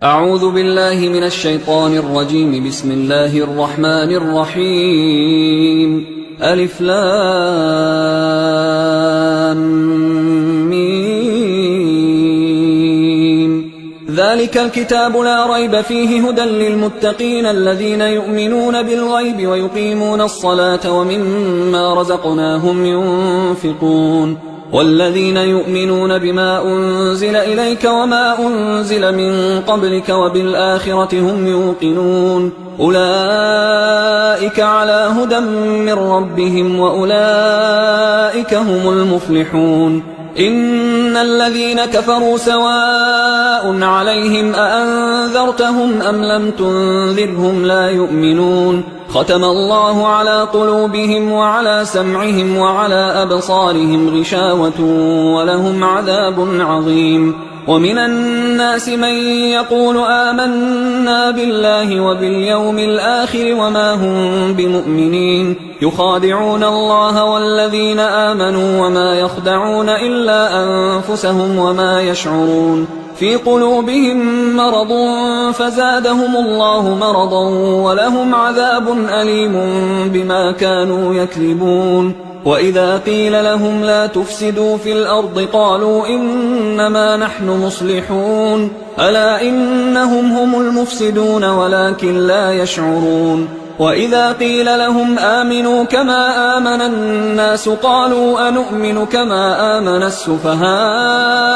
أعوذ بالله من الشيطان الرجيم. بسم الله الرحمن الرحيم. ألف لام ميم. ذلك الكتاب لا ريب فيه هدى للمتقين الذين يؤمنون بالغيب ويقيمون الصلاة ومما رزقناهم ينفقون والذين يؤمنون بما أنزل إليك وما أنزل من قبلك وبالآخرة هم يوقنون أولئك على هدى من ربهم وأولئك هم المفلحون. إن الذين كفروا سواء عليهم أأنذرتهم أم لم تنذرهم لا يؤمنون ختم الله على قلوبهم وعلى سمعهم وعلى أبصارهم غشاوة ولهم عذاب عظيم. ومن الناس من يقول آمنا بالله وباليوم الآخر وما هم بمؤمنين يخادعون الله والذين آمنوا وما يخدعون إلا أنفسهم وما يشعرون في قلوبهم مرض فزادهم الله مرضا ولهم عذاب أليم بما كانوا يكذبون. وإذا قيل لهم لا تفسدوا في الأرض قالوا إنما نحن مصلحون ألا إنهم هم المفسدون ولكن لا يشعرون. وإذا قيل لهم آمنوا كما آمن الناس قالوا أنؤمن كما آمن السفهاء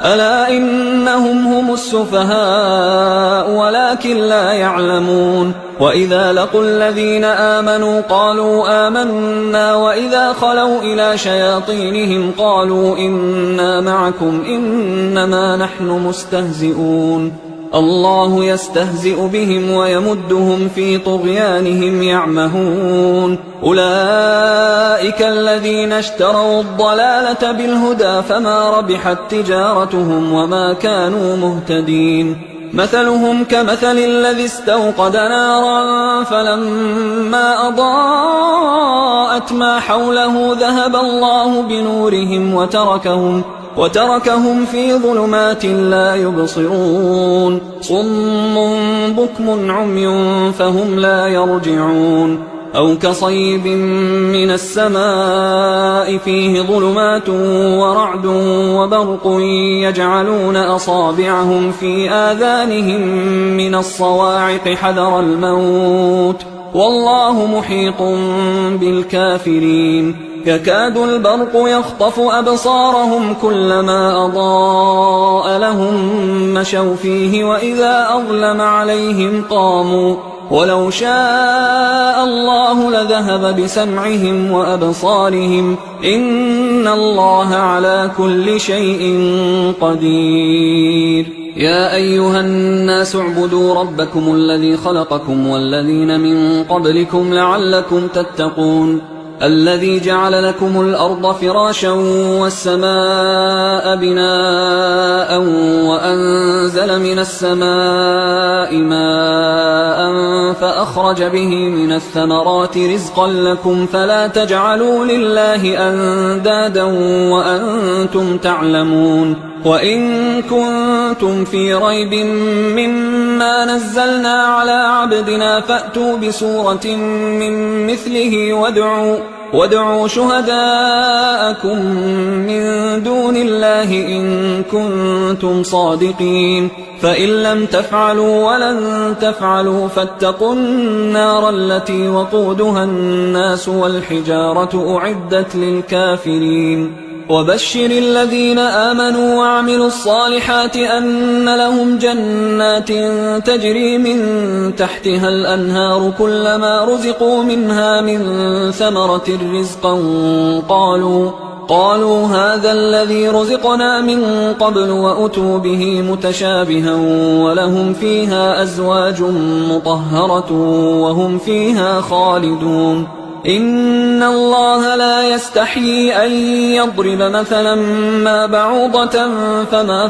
ألا إنهم هم السفهاء ولكن لا يعلمون. وإذا لقوا الذين آمنوا قالوا آمنا وإذا خلوا إلى شياطينهم قالوا إنا معكم إنما نحن مستهزئون الله يستهزئ بهم ويمدهم في طغيانهم يعمهون. أولئك الذين اشتروا الضلالة بالهدى فما ربحت تجارتهم وما كانوا مهتدين. مثلهم كمثل الذي استوقد نارا فلما أضاءت ما حوله ذهب الله بنورهم وتركهم في ظلمات لا يبصرون صم بكم عمي فهم لا يرجعون. أو كصيب من السماء فيه ظلمات ورعد وبرق يجعلون أصابعهم في آذانهم من الصواعق حذر الموت والله محيط بالكافرين. يكاد البرق يخطف أبصارهم كلما أضاء لهم مشوا فيه وإذا أظلم عليهم قاموا ولو شاء الله لذهب بسمعهم وأبصارهم إن الله على كل شيء قدير. يا أيها الناس اعبدوا ربكم الذي خلقكم والذين من قبلكم لعلكم تتقون الذي جعل لكم الأرض فراشا والسماء بناء وأنزل من السماء ماء فأخرج به من الثمرات رزقا لكم فلا تجعلوا لله أندادا وأنتم تعلمون. وإن كنتم في ريب مما نزلنا على عبدنا فأتوا بسورة من مثله وادعوا شهداءكم من دون الله إن كنتم صادقين فإن لم تفعلوا ولن تفعلوا فاتقوا النار التي وقودها الناس والحجارة أعدت للكافرين. وبشر الذين آمنوا وعملوا الصالحات أن لهم جنات تجري من تحتها الأنهار كلما رزقوا منها من ثمرة رزقا قالوا هذا الذي رزقنا من قبل وأتوا به متشابها ولهم فيها أزواج مطهرة وهم فيها خالدون. إن الله لا يستحيي أن يضرب مثلا ما بعوضة فما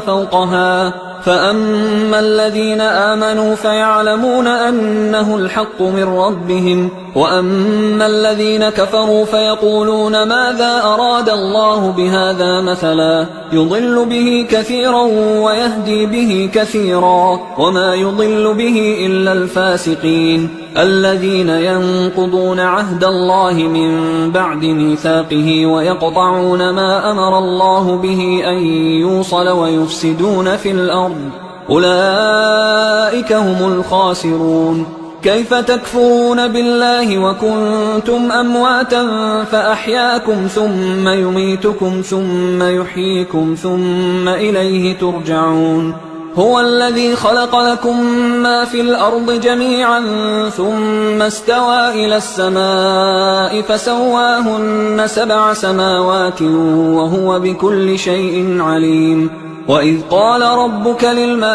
فأما الذين آمنوا فيعلمون أنه الحق من ربهم، وأما الذين كفروا فيقولون ماذا أراد الله بهذا مثلا يضل به كثيرا ويهدي به كثيرا، وما يضل به إلا الفاسقين الذين ينقضون عهد الله من بعد ميثاقه ويقطعون ما أمر الله به أن يوصل ويفسدون في الأرض، أولئك هم الخاسرون. كيف تكفرون بالله وكنتم أمواتا فأحياكم ثم يميتكم ثم يحييكم ثم إليه ترجعون. هو الذي خلق لكم ما في الأرض جميعا ثم استوى إلى السماء فسواهن 7 سماوات وهو بكل شيء عليم. وإذ قال ربك للملائكة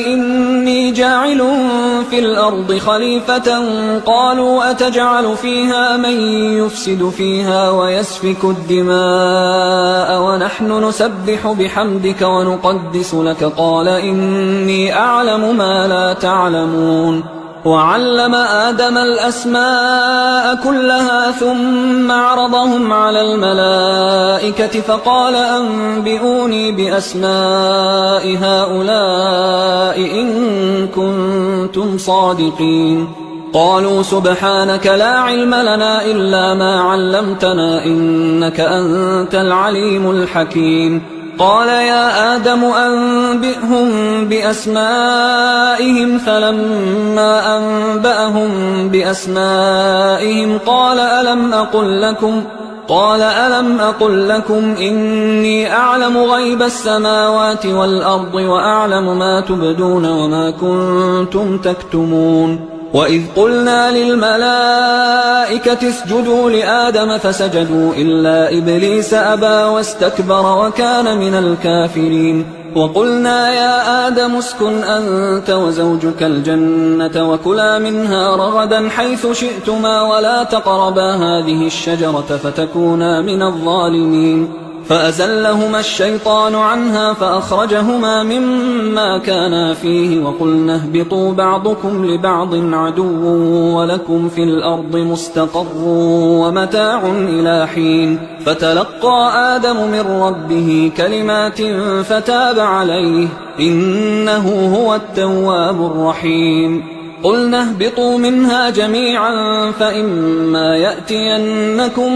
إني جاعل في الأرض خليفة قالوا أتجعل فيها من يفسد فيها ويسفك الدماء ونحن نسبح بحمدك ونقدس لك قال إني أعلم ما لا تعلمون. وعلم آدم الأسماء كلها ثم عرضهم على الملائكة فقال أنبئوني بأسماء هؤلاء إن كنتم صادقين. قالوا سبحانك لا علم لنا إلا ما علمتنا إنك أنت العليم الحكيم. قال يا آدم أنبئهم بأسمائهم فلما أنبأهم بأسمائهم قال ألم أقل لكم إني أعلم غيب السماوات والأرض وأعلم ما تبدون وما كنتم تكتمون. وإذ قلنا للملائكة اسجدوا لآدم فسجدوا إلا إبليس أبى واستكبر وكان من الكافرين. وقلنا يا آدم اسكن أنت وزوجك الجنة وكلا منها رغدا حيث شئتما ولا تقربا هذه الشجرة فتكونا من الظالمين. فأزلهما الشيطان عنها فأخرجهما مما كانا فيه وقلنا اهبطوا بعضكم لبعض عدو ولكم في الأرض مستقر ومتاع إلى حين. فتلقى آدم من ربه كلمات فتاب عليه إنه هو التواب الرحيم. قلنا اهبطوا منها جميعا فإما يأتينكم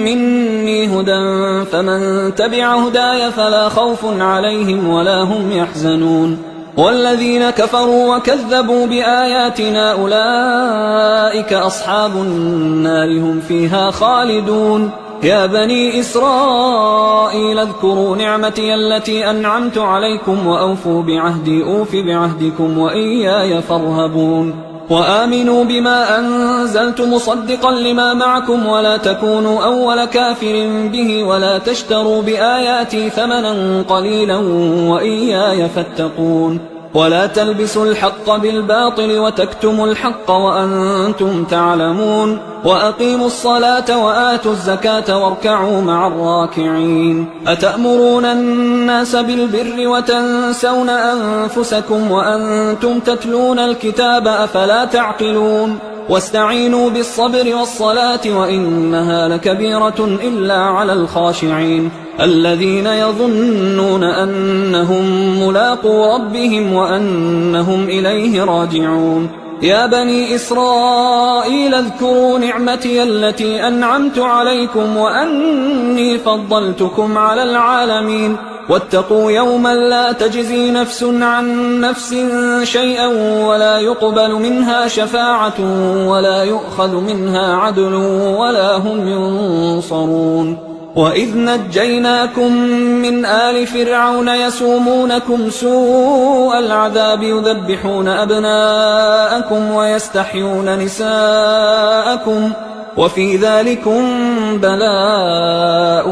مني هدى فمن تبع هداي فلا خوف عليهم ولا هم يحزنون. والذين كفروا وكذبوا بآياتنا أولئك أصحاب النار هم فيها خالدون. يا بني إسرائيل اذكروا نعمتي التي أنعمت عليكم وأوفوا بعهدي أوف بعهدكم وإياي فارهبون. وآمنوا بما أنزلت مصدقا لما معكم ولا تكونوا أول كافر به ولا تشتروا بآياتي ثمنا قليلا وإياي فاتقون. ولا تلبسوا الحق بالباطل وتكتموا الحق وأنتم تعلمون. وأقيموا الصلاة وآتوا الزكاة واركعوا مع الراكعين. أتأمرون الناس بالبر وتنسون أنفسكم وأنتم تتلون الكتاب أفلا تعقلون. واستعينوا بالصبر والصلاة وإنها لكبيرة إلا على الخاشعين الذين يظنون أنهم ملاقو ربهم وأنهم إليه راجعون. يا بني إسرائيل اذكروا نعمتي التي أنعمت عليكم وأني فضلتكم على العالمين. واتقوا يوما لا تجزي نفس عن نفس شيئا ولا يقبل منها شفاعة ولا يؤخذ منها عدل ولا هم ينصرون. وإذ نجيناكم من آل فرعون يسومونكم سوء العذاب يذبحون أبناءكم ويستحيون نساءكم وفي ذلكم بلاء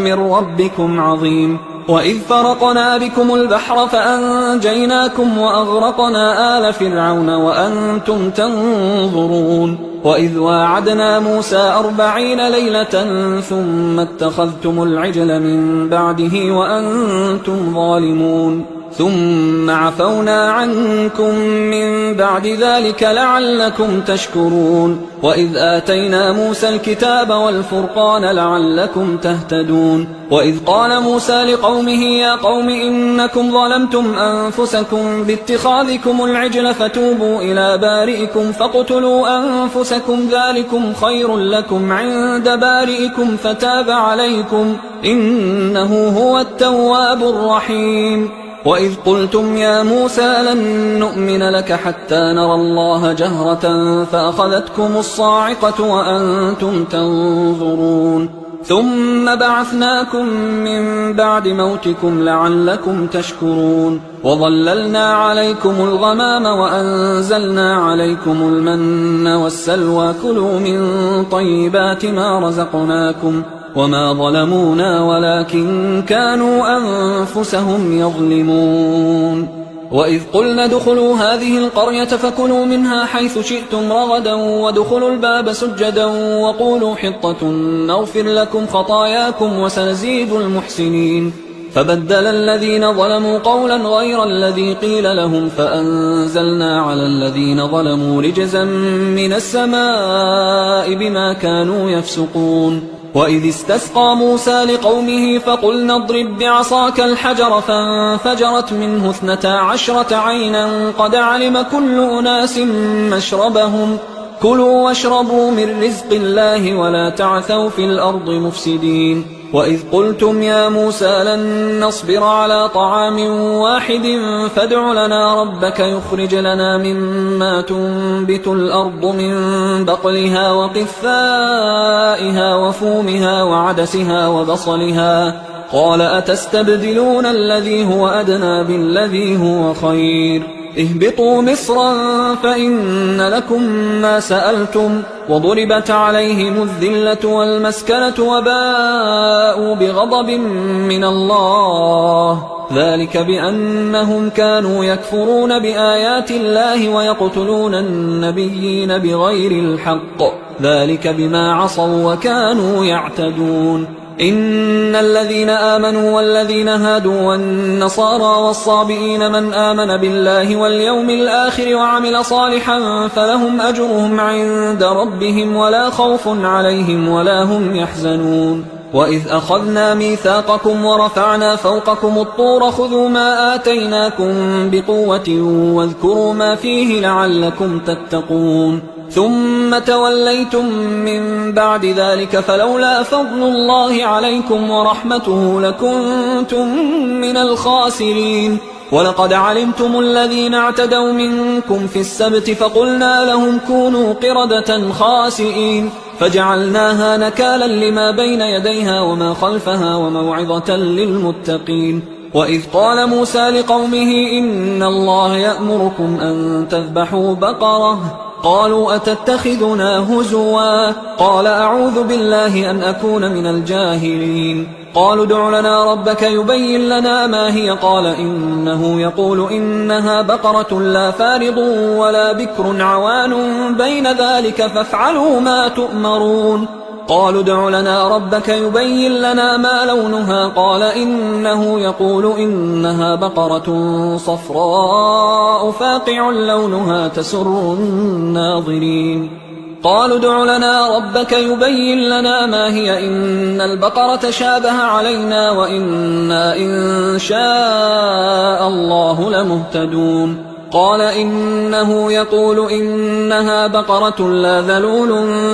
من ربكم عظيم. وإذ فرقنا بكم البحر فأنجيناكم وأغرقنا آل فرعون وأنتم تنظرون. وإذ واعدنا موسى 40 ليلة ثم اتخذتم العجل من بعده وأنتم ظالمون. ثم عفونا عنكم من بعد ذلك لعلكم تشكرون وإذ آتينا موسى الكتاب والفرقان لعلكم تهتدون وإذ قال موسى لقومه يا قوم إنكم ظلمتم أنفسكم باتخاذكم العجل فتوبوا إلى بارئكم فاقتلوا أنفسكم ذلكم خير لكم عند بارئكم فتاب عليكم إنه هو التواب الرحيم وإذ قلتم يا موسى لن نؤمن لك حتى نرى الله جهرة فأخذتكم الصاعقة وأنتم تنظرون ثم بعثناكم من بعد موتكم لعلكم تشكرون وظللنا عليكم الغمام وأنزلنا عليكم المن والسلوى كلوا من طيبات ما رزقناكم وما ظلمونا ولكن كانوا أنفسهم يظلمون وإذ قلنا ادخلوا هذه القرية فكلوا منها حيث شئتم رغدا وادخلوا الباب سجدا وقولوا حطة نغفر لكم خطاياكم وسنزيد المحسنين فبدل الذين ظلموا قولا غير الذي قيل لهم فأنزلنا على الذين ظلموا رجزا من السماء بما كانوا يفسقون وإذ استسقى موسى لقومه فقلنا اضرب بعصاك الحجر فانفجرت منه 12 عينا قد علم كل أناس مشربهم كلوا واشربوا من رزق الله ولا تعثوا في الأرض مفسدين وإذ قلتم يا موسى لن نصبر على طعام واحد فادع لنا ربك يخرج لنا مما تنبت الأرض من بقلها وقثائها وفومها وعدسها وبصلها قال أتستبدلون الذي هو أدنى بالذي هو خير اهبطوا مصرا فإن لكم ما سألتم وضربت عليهم الذلة والمسكنة وباءوا بغضب من الله ذلك بأنهم كانوا يكفرون بآيات الله ويقتلون النبيين بغير الحق ذلك بما عصوا وكانوا يعتدون إن الذين آمنوا والذين هادوا والنصارى والصابئين من آمن بالله واليوم الآخر وعمل صالحا فلهم أجرهم عند ربهم ولا خوف عليهم ولا هم يحزنون وإذ أخذنا ميثاقكم ورفعنا فوقكم الطور خذوا ما آتيناكم بقوة واذكروا ما فيه لعلكم تتقون ثم توليتم من بعد ذلك فلولا فضل الله عليكم ورحمته لكنتم من الخاسرين ولقد علمتم الذين اعتدوا منكم في السبت فقلنا لهم كونوا قردة خاسئين فجعلناها نكالا لما بين يديها وما خلفها وموعظة للمتقين وإذ قال موسى لقومه إن الله يأمركم أن تذبحوا بقرة قالوا أتتخذنا هزوا قال أعوذ بالله أن أكون من الجاهلين قالوا ادع لنا ربك يبين لنا ما هي قال إنه يقول إنها بقرة لا فارض ولا بكر عوان بين ذلك فافعلوا ما تؤمرون قالوا ادع لنا ربك يبين لنا ما لونها قال إنه يقول إنها بقرة صفراء فاقع لونها تسر الناظرين قالوا ادع لنا ربك يبين لنا ما هي إن البقرة شابه علينا وإنا إن شاء الله لمهتدون قال إنه يقول إنها بقرة لا ذلول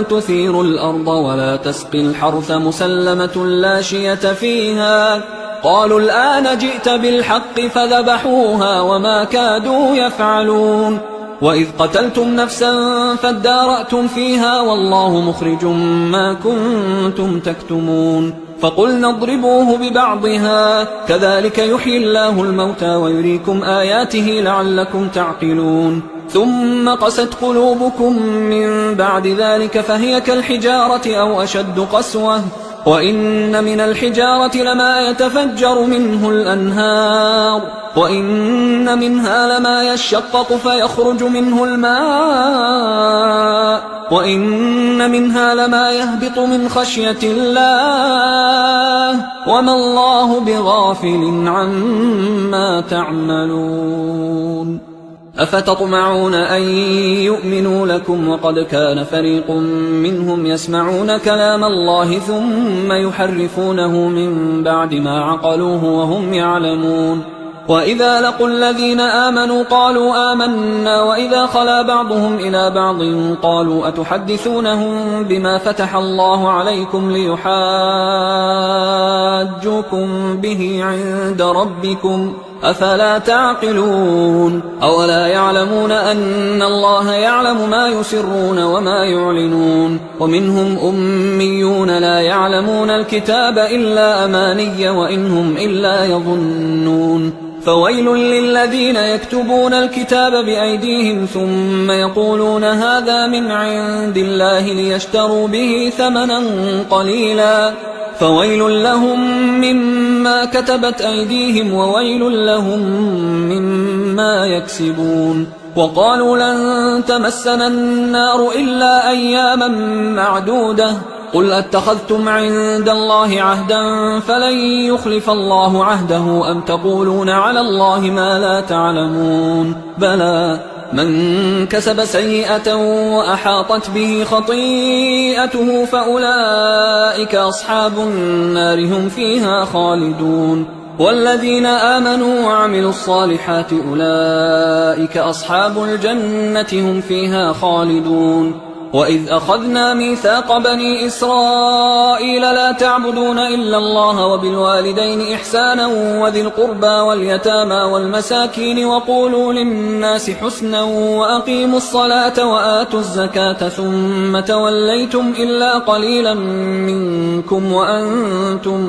تثير الأرض ولا تسقي الحرث مسلمة لا شية فيها قالوا الآن جئت بالحق فذبحوها وما كادوا يفعلون وإذ قتلتم نفسا فادارأتم فيها والله مخرج ما كنتم تكتمون فقلنا اضربوه ببعضها كذلك يحيي الله الموتى ويريكم آياته لعلكم تعقلون ثم قست قلوبكم من بعد ذلك فهي كالحجارة أو أشد قسوة وإن من الحجارة لما يتفجر منه الأنهار وإن منها لما يشقق فيخرج منه الماء وإن منها لما يهبط من خشية الله وما الله بغافل عما تعملون أفتطمعون أن يؤمنوا لكم وقد كان فريق منهم يسمعون كلام الله ثم يحرفونه من بعد ما عقلوه وهم يعلمون وإذا لقوا الذين آمنوا قالوا آمنا وإذا خلا بعضهم إلى بعض قالوا أتحدثونهم بما فتح الله عليكم ليحاجوكم به عند ربكم أفلا تعقلون أولا يعلمون أن الله يعلم ما يسرون وما يعلنون ومنهم أميون لا يعلمون الكتاب إلا أماني وإنهم إلا يظنون فويل للذين يكتبون الكتاب بأيديهم ثم يقولون هذا من عند الله ليشتروا به ثمنا قليلا فويل لهم مما كتبت أيديهم وويل لهم مما يكسبون وقالوا لن تمسنا النار إلا أياما معدودة قل أتخذتم عند الله عهدا فلن يخلف الله عهده أم تقولون على الله ما لا تعلمون بلى من كسب سيئة وأحاطت به خطيئته فأولئك أصحاب النار هم فيها خالدون والذين آمنوا وعملوا الصالحات أولئك أصحاب الجنة هم فيها خالدون وإذ أخذنا ميثاق بني إسرائيل لا تعبدون إلا الله وبالوالدين إحسانا وذي القربى واليتامى والمساكين وقولوا للناس حسنا وأقيموا الصلاة وآتوا الزكاة ثم توليتم إلا قليلا منكم وأنتم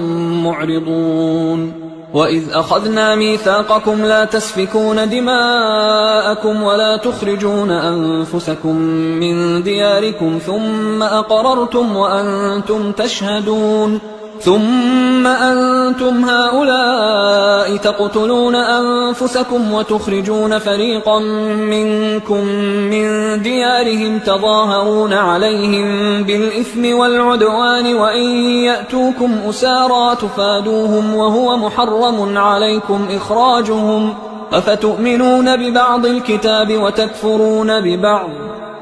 معرضون وإذ أخذنا ميثاقكم لا تسفكون دماءكم ولا تخرجون أنفسكم من دياركم ثم أقررتم وأنتم تشهدون ثم أنتم هؤلاء تقتلون أنفسكم وتخرجون فريقا منكم من ديارهم تظاهرون عليهم بالإثم والعدوان وإن يأتوكم أسارى تفادوهم وهو محرم عليكم إخراجهم أفتؤمنون ببعض الكتاب وتكفرون ببعض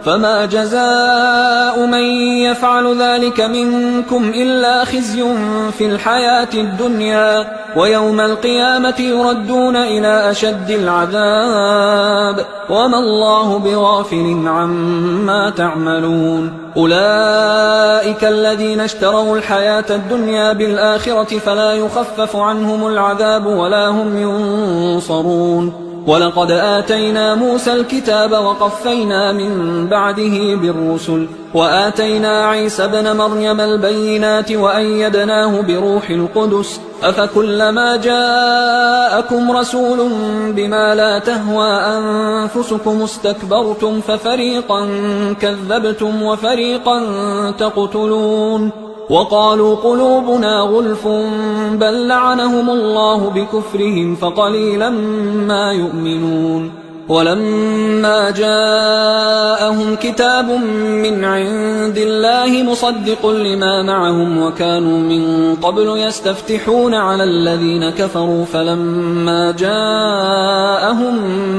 فما جزاء من يفعل ذلك منكم إلا خزي في الحياة الدنيا ويوم القيامة يردون إلى أشد العذاب وما الله بغافل عما تعملون أولئك الذين اشتروا الحياة الدنيا بالآخرة فلا يخفف عنهم العذاب ولا هم ينصرون ولقد آتينا موسى الكتاب وقفينا من بعده بالرسل وآتينا عيسى ابن مريم البينات وأيدناه بروح القدس أفكلما جاءكم رسول بما لا تهوى أنفسكم استكبرتم ففريقا كذبتم وفريقا تقتلون وقالوا قلوبنا غلف بل لعنهم الله بكفرهم فقليلا ما يؤمنون ولما جاءهم كتاب من عند الله مصدق لما معهم وكانوا من قبل يستفتحون على الذين كفروا فلما جاءهم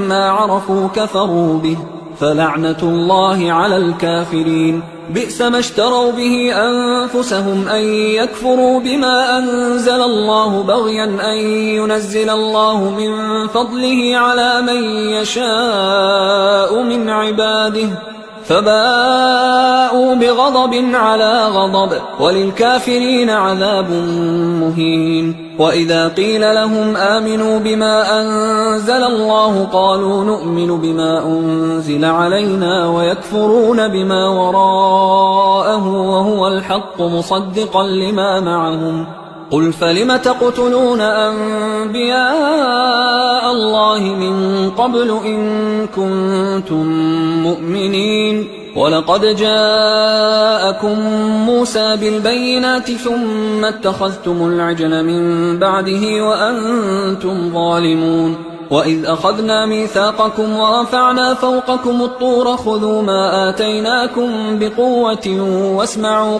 ما عرفوا كفروا به فلعنة الله على الكافرين بئس ما اشتروا به أنفسهم أن يكفروا بما أنزل الله بغيا أن ينزل الله من فضله على من يشاء من عباده فباءوا بغضب على غضب وللكافرين عذاب مهين وإذا قيل لهم آمنوا بما أنزل الله قالوا نؤمن بما أنزل علينا ويكفرون بما وراءه وهو الحق مصدقا لما معهم قل فلم تقتلون أنبياء الله من قبل إن كنتم مؤمنين ولقد جاءكم موسى بالبينات ثم اتخذتم العجل من بعده وأنتم ظالمون وإذ أخذنا ميثاقكم ورفعنا فوقكم الطور خذوا ما آتيناكم بقوة واسمعوا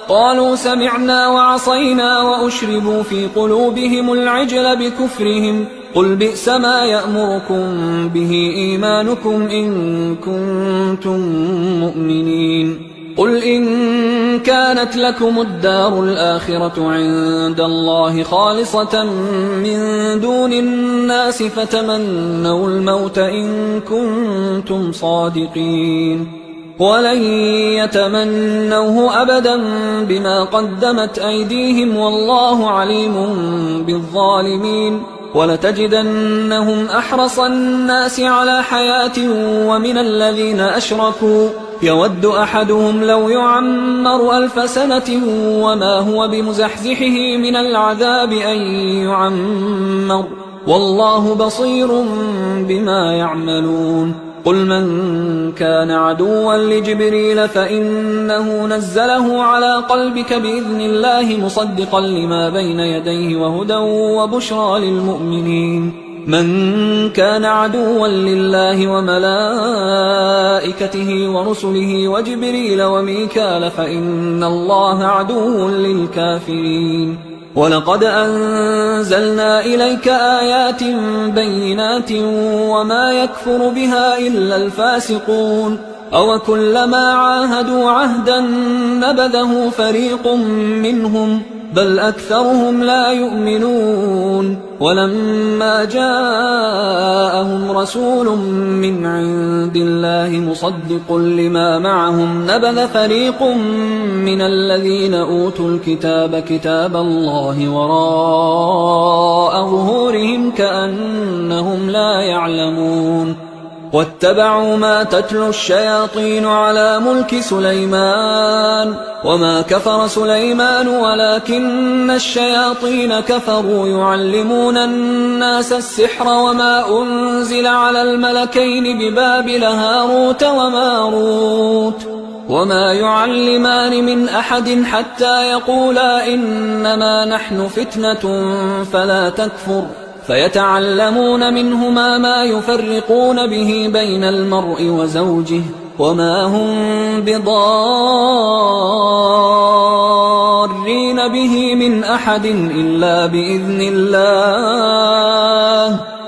قالوا سمعنا وعصينا وأشربوا في قلوبهم العجل بكفرهم قل بئس ما يأمركم به إيمانكم إن كنتم مؤمنين قل إن كانت لكم الدار الآخرة عند الله خالصة من دون الناس فتمنوا الموت إن كنتم صادقين ولن يتمنوه أبدا بما قدمت أيديهم والله عليم بالظالمين ولتجدنهم أحرص الناس على حياة ومن الذين أشركوا يود أحدهم لو يعمر 1000 سنة وما هو بمزحزحه من العذاب أن يعمر والله بصير بما يعملون قل من كان عدوا لجبريل فإنه نزله على قلبك بإذن الله مصدقا لما بين يديه وهدى وبشرى للمؤمنين من كان عدوا لله وملائكته ورسله وجبريل وميكال فإن الله عدو للكافرين ولقد أنزلنا إليك آيات بينات وما يكفر بها إلا الفاسقون أوكلما عاهدوا عهدا نبذه فريق منهم بل أكثرهم لا يؤمنون ولما جاءهم رسول من عند الله مصدق لما معهم نبذ فريق من الذين أوتوا الكتاب كتاب الله وراء ظهورهم كأنهم لا يعلمون واتبعوا ما تتلو الشياطين على ملك سليمان وما كفر سليمان ولكن الشياطين كفروا يعلمون الناس السحر وما أنزل على الملكين ببابل هاروت وماروت وما يعلمان من أحد حتى يقولا إنما نحن فتنة فلا تكفر فيتعلمون منهما ما يفرقون به بين المرء وزوجه وما هم بضارين به من أحد إلا بإذن الله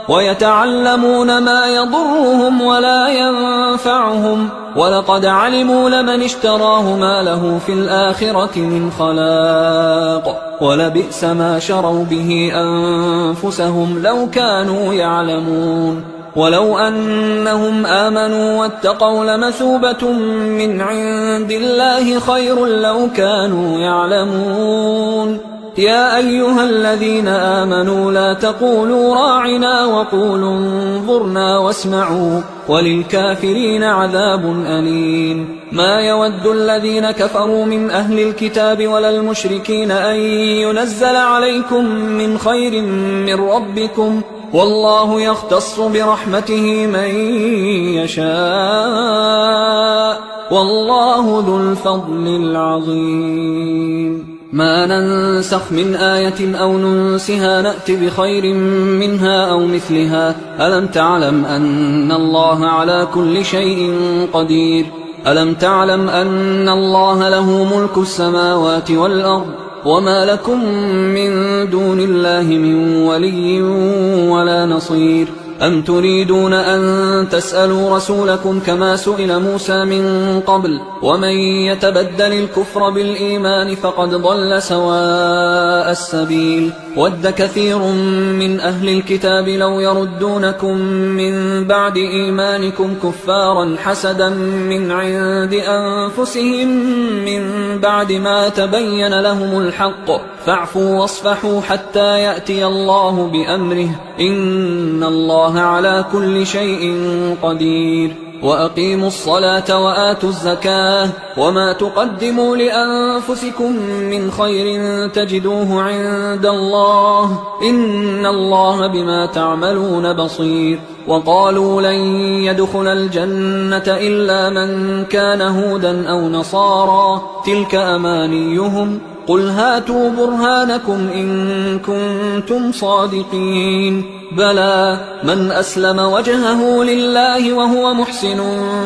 ويتعلمون ما يضرهم ولا ينفعهم ولقد علموا لمن اشتراه ما له في الآخرة من خلاق ولبئس ما شروا به أنفسهم لو كانوا يعلمون ولو أنهم آمنوا واتقوا لمثوبة من عند الله خير لو كانوا يعلمون يا أيها الذين آمنوا لا تقولوا راعنا وقولوا انظرنا واسمعوا وللكافرين عذاب أليم ما يود الذين كفروا من أهل الكتاب ولا المشركين أن ينزل عليكم من خير من ربكم والله يختص برحمته من يشاء والله ذو الفضل العظيم ما ننسخ من آية أو ننسها نأت بخير منها أو مثلها ألم تعلم أن الله على كل شيء قدير ألم تعلم أن الله له ملك السماوات والأرض وما لكم من دون الله من ولي ولا نصير أم تريدون أن تسألوا رسولكم كما سئل موسى من قبل ومن يتبدل الكفر بالإيمان فقد ضل سواء السبيل ود كثير من أهل الكتاب لو يردونكم من بعد إيمانكم كفارا حسدا من عند أنفسهم من بعد ما تبين لهم الحق فاعفوا واصفحوا حتى يأتي الله بأمره إن الله على كل شيء قدير وأقيموا الصلاة وآتوا الزكاة وما تقدموا لأنفسكم من خير تجدوه عند الله إن الله بما تعملون بصير وقالوا لن يدخل الجنة إلا من كان هودا أو نصارى تلك أمانيهم قل هاتوا برهانكم إن كنتم صادقين بلى من أسلم وجهه لله وهو محسن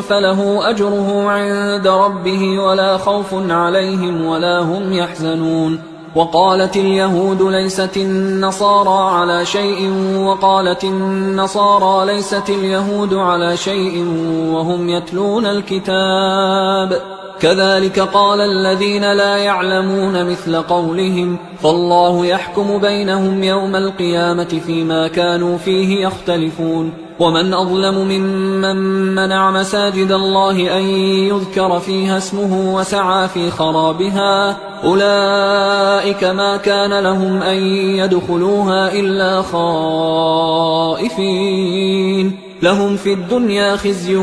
فله أجره عند ربه ولا خوف عليهم ولا هم يحزنون وقالت اليهود ليست النصارى على شيء وقالت النصارى ليست اليهود على شيء وهم يتلون الكتاب كذلك قال الذين لا يعلمون مثل قولهم فالله يحكم بينهم يوم القيامة فيما كانوا فيه يختلفون ومن أظلم ممن منع مساجد الله أن يذكر فيها اسمه وسعى في خرابها أولئك ما كان لهم أن يدخلوها إلا خائفين لهم في الدنيا خزي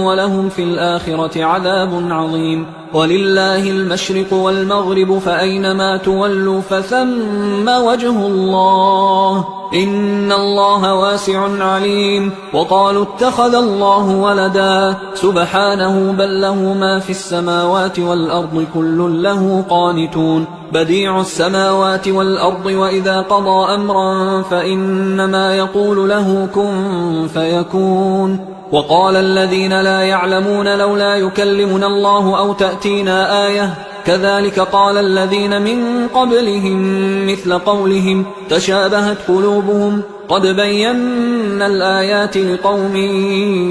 ولهم في الآخرة عذاب عظيم ولله المشرق والمغرب فأينما تولوا فثم وجه الله إن الله واسع عليم وقالوا اتخذ الله ولدا سبحانه بل له ما في السماوات والأرض كل له قانتون بديع السماوات والأرض وإذا قضى أمرا فإنما يقول له كن فيكون وقال الذين لا يعلمون لولا يكلمنا الله أو تأتينا آية كذلك قال الذين من قبلهم مثل قولهم تشابهت قلوبهم قد بينا الآيات لقوم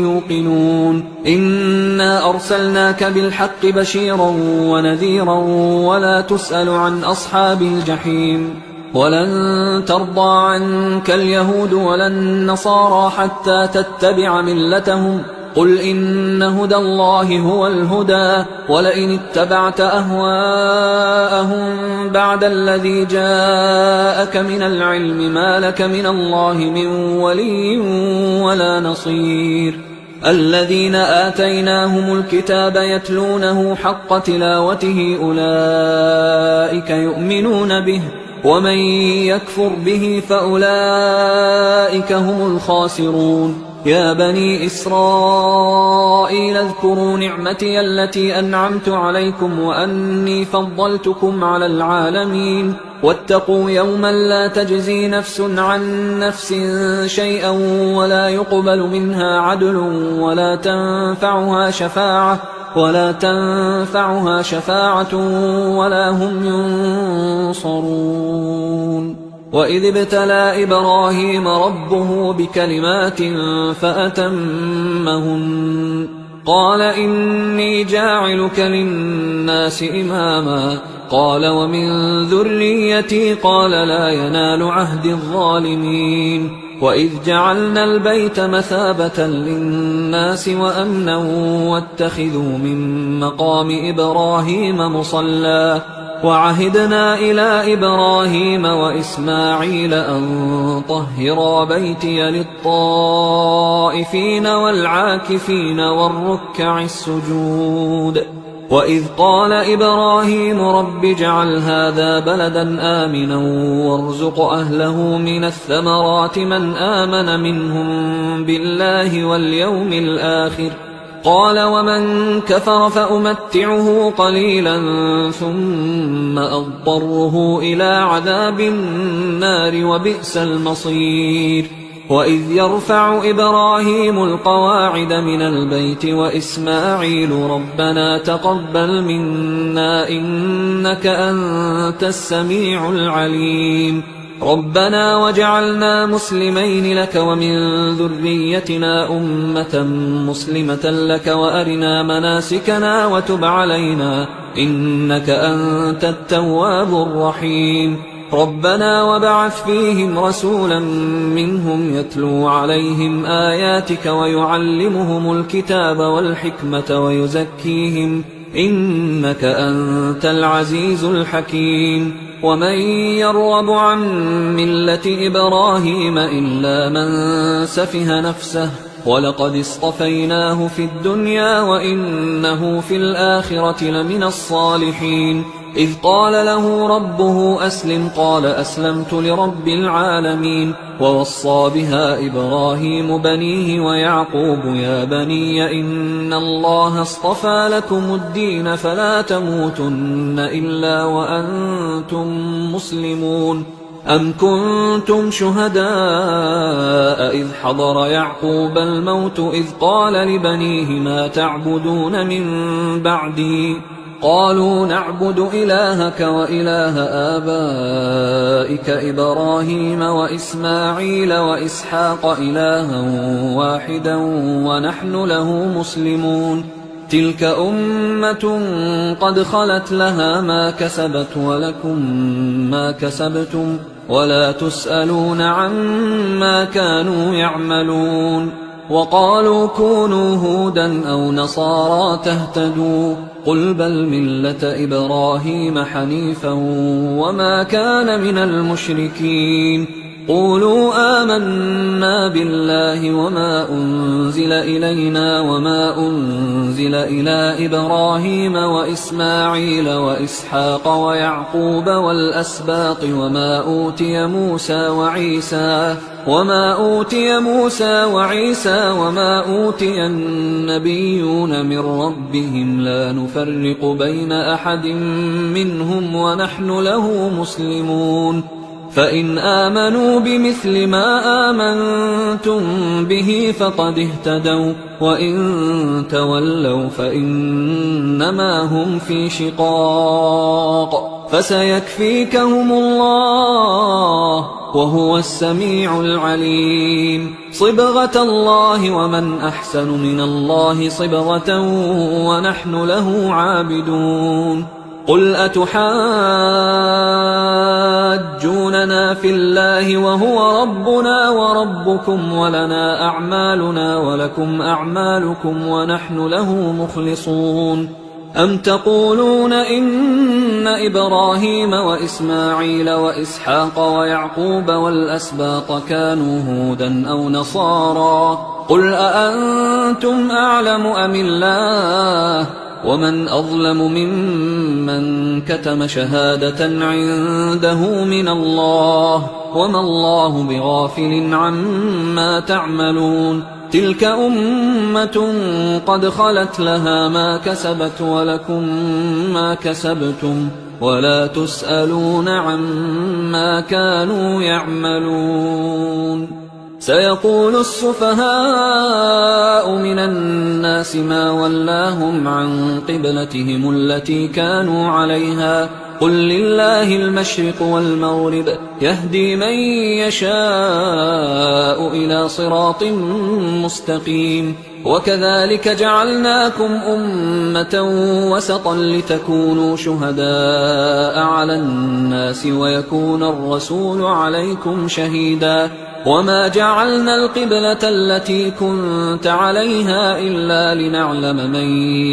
يوقنون إنا أرسلناك بالحق بشيرا ونذيرا ولا تسأل عن أصحاب الجحيم ولن ترضى عنك اليهود ولا النصارى حتى تتبع ملتهم قل إن هدى الله هو الهدى ولئن اتبعت أهواءهم بعد الذي جاءك من العلم ما لك من الله من ولي ولا نصير الذين آتيناهم الكتاب يتلونه حق تلاوته أولئك يؤمنون به ومن يكفر به فأولئك هم الخاسرون يا بني إسرائيل اذكروا نعمتي التي أنعمت عليكم وأني فضلتكم على العالمين واتقوا يوما لا تجزي نفس عن نفس شيئا ولا يقبل منها عدل ولا تنفعها شفاعة ولا هم ينصرون وإذ ابتلى إبراهيم ربه بكلمات فأتمهن قال إني جاعلك للناس إماما قال ومن ذريتي قال لا ينال عهد الظالمين وإذ جعلنا البيت مثابة للناس وأمنا واتخذوا من مقام إبراهيم مصلى وعهدنا إلى إبراهيم وإسماعيل أن طهرا بيتي للطائفين والعاكفين والركع السجود وإذ قال إبراهيم رب اجعل هذا بلدا آمنا وارزق أهله من الثمرات من آمن منهم بالله واليوم الآخر قال ومن كفر فأمتعه قليلا ثم أضطره إلى عذاب النار وبئس المصير وإذ يرفع إبراهيم القواعد من البيت وإسماعيل ربنا تقبل منا إنك أنت السميع العليم ربنا وجعلنا مسلمين لك ومن ذريتنا أمة مسلمة لك وأرنا مناسكنا وتب علينا إنك أنت التواب الرحيم ربنا وابعث فيهم رسولا منهم يتلو عليهم آياتك ويعلمهم الكتاب والحكمة ويزكيهم إنك أنت العزيز الحكيم ومن يرغب عن ملة إبراهيم إلا من سفه نفسه ولقد اصطفيناه في الدنيا وإنه في الآخرة لمن الصالحين إذ قال له ربه أسلم قال أسلمت لرب العالمين. ووصى بها إبراهيم بنيه ويعقوب يا بني إن الله اصطفى لكم الدين فلا تموتن إلا وأنتم مسلمون. أم كنتم شهداء إذ حضر يعقوب الموت إذ قال لبنيه ما تعبدون من بعدي قالوا نعبد إلهك وإله آبائك إبراهيم وإسماعيل وإسحاق إلها واحدا ونحن له مسلمون. تلك أمة قد خلت لها ما كسبت ولكم ما كسبتم ولا تسألون عما كانوا يعملون. وقالوا كونوا هودا أو نصارى تهتدوا قل بل ملة إبراهيم حنيفا وما كان من المشركين. قولوا آمنا بالله وما أنزل إلينا وما أنزل إلى إبراهيم وإسماعيل وإسحاق ويعقوب والأسباط وما أوتي موسى وعيسى وما أوتي النبيون من ربهم لا نفرق بين أحد منهم ونحن له مسلمون. فإن آمنوا بمثل ما آمنتم به فقد اهتدوا وإن تولوا فإنما هم في شقاق فسيكفيكهم الله وهو السميع العليم. صبغة الله ومن أحسن من الله صبغة ونحن له عابدون. قل أتحاجوننا في الله وهو ربنا وربكم ولنا أعمالنا ولكم أعمالكم ونحن له مخلصون. أم تقولون إن إبراهيم وإسماعيل وإسحاق ويعقوب والأسباط كانوا هودا أو نصارى قل أأنتم أعلم أم الله ومن أظلم ممن كتم شهادة عنده من الله وما الله بغافل عما تعملون. تلك أمة قد خلت لها ما كسبت ولكم ما كسبتم ولا تسألون عما كانوا يعملون. سيقول السفهاء من الناس ما ولاهم عن قبلتهم التي كانوا عليها قل لله المشرق والمغرب يهدي من يشاء إلى صراط مستقيم. وكذلك جعلناكم أمة وسطا لتكونوا شهداء على الناس ويكون الرسول عليكم شهيدا. وما جعلنا القبلة التي كنت عليها إلا لنعلم من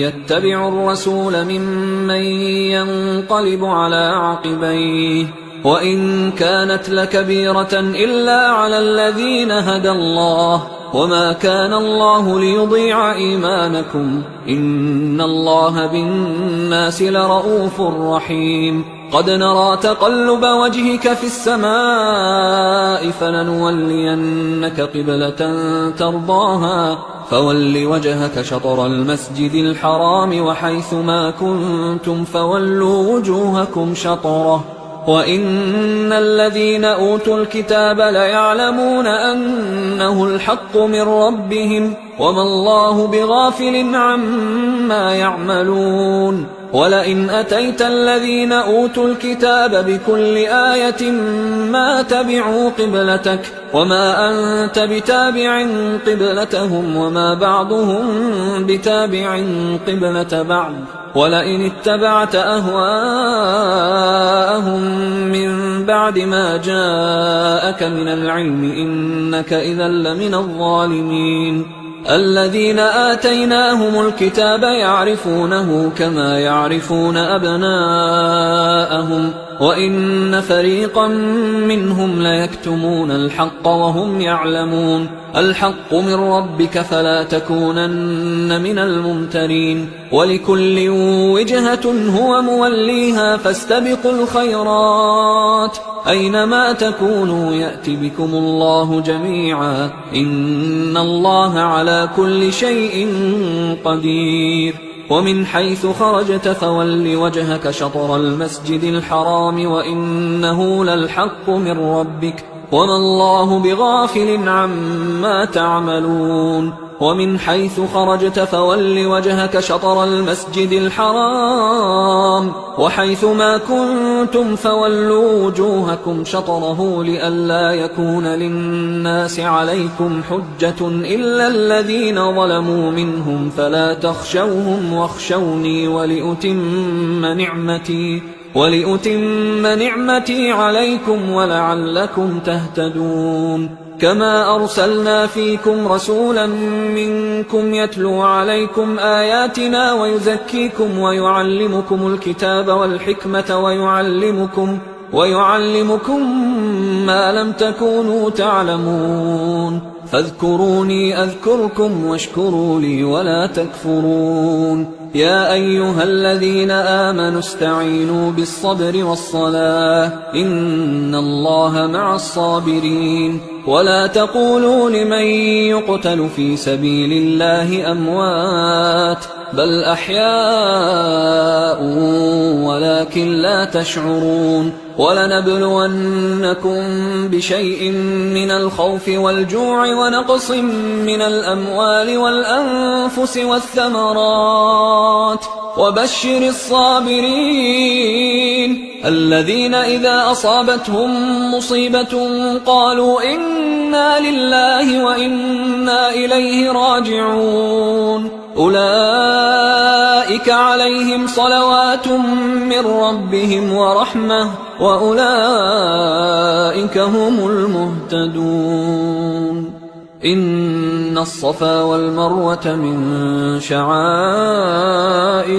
يتبع الرسول ممن ينقلب على عقبيه وإن كانت لكبيرة إلا على الذين هدى الله وما كان الله ليضيع إيمانكم إن الله بالناس لرؤوف رحيم. قد نرى تقلب وجهك في السماء فلنولينك قبلة ترضاها فول وجهك شطر المسجد الحرام وحيث ما كنتم فولوا وجوهكم شطره وإن الذين أوتوا الكتاب ليعلمون أنه الحق من ربهم وما الله بغافل عما يعملون. ولئن أتيت الذين أوتوا الكتاب بكل آية ما تبعوا قبلتك وما أنت بتابع قبلتهم وما بعضهم بتابع قبلة بعض ولئن اتبعت أهواءهم من بعد ما جاءك من العلم إنك إذا لمن الظالمين. الذين آتيناهم الكتاب يعرفونه كما يعرفون أبناءهم وإن فريقا منهم ليكتمون الحق وهم يعلمون الحق من ربك فلا تكونن من الممترين ولكل وجهة هو موليها فاستبقوا الخيرات أينما تكونوا يأت بكم الله جميعا إن الله على كل شيء قدير ومن حيث خرجت فول وجهك شطر المسجد الحرام وإنه للحق من ربك وما الله بغافل عما تعملون ومن حيث خرجت فول وجهك شطر المسجد الحرام وحيث ما كنتم فولوا وجوهكم شطره لئلا يكون للناس عليكم حجة إلا الذين ظلموا منهم فلا تخشوهم واخشوني ولأتم نعمتي عليكم ولعلكم تهتدون كما أرسلنا فيكم رسولا منكم يتلو عليكم آياتنا ويزكيكم ويعلمكم الكتاب والحكمة ويعلمكم ما لم تكونوا تعلمون فاذكروني أذكركم واشكروا لي ولا تكفرون يا أيها الذين آمنوا استعينوا بالصبر والصلاة إن الله مع الصابرين ولا تقولوا لمن يقتل في سبيل الله أموات بل أحياء ولكن لا تشعرون ولنبلونكم بشيء من الخوف والجوع ونقص من الأموال والأنفس والثمرات وبشر الصابرين الذين إذا أصابتهم مصيبة قالوا إنا لله وإنا إليه راجعون أولئك عليهم صلوات من ربهم ورحمة وأولئك هم المهتدون إن الصفا والمروة من شعائر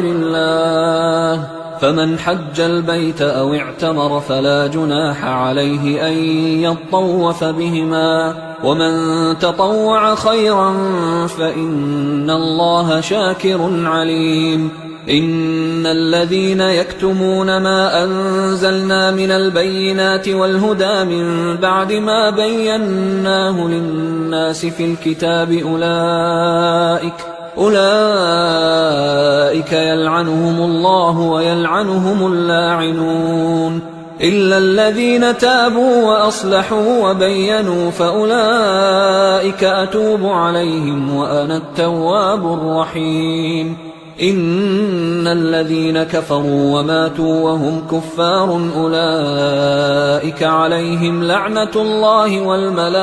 الله فمن حج البيت أو اعتمر فلا جناح عليه أن يطوف بهما ومن تطوع خيرا فإن الله شاكر عليم إن الذين يكتمون ما أنزلنا من البينات والهدى من بعد ما بيناه للناس في الكتاب أولئك يلعنهم الله ويلعنهم اللاعنون إلا الذين تابوا وأصلحوا وبينوا فأولئك أتوب عليهم وأنا التواب الرحيم إن الذين كفروا وماتوا وهم كفار أولئك عليهم لعنة الله والملائكة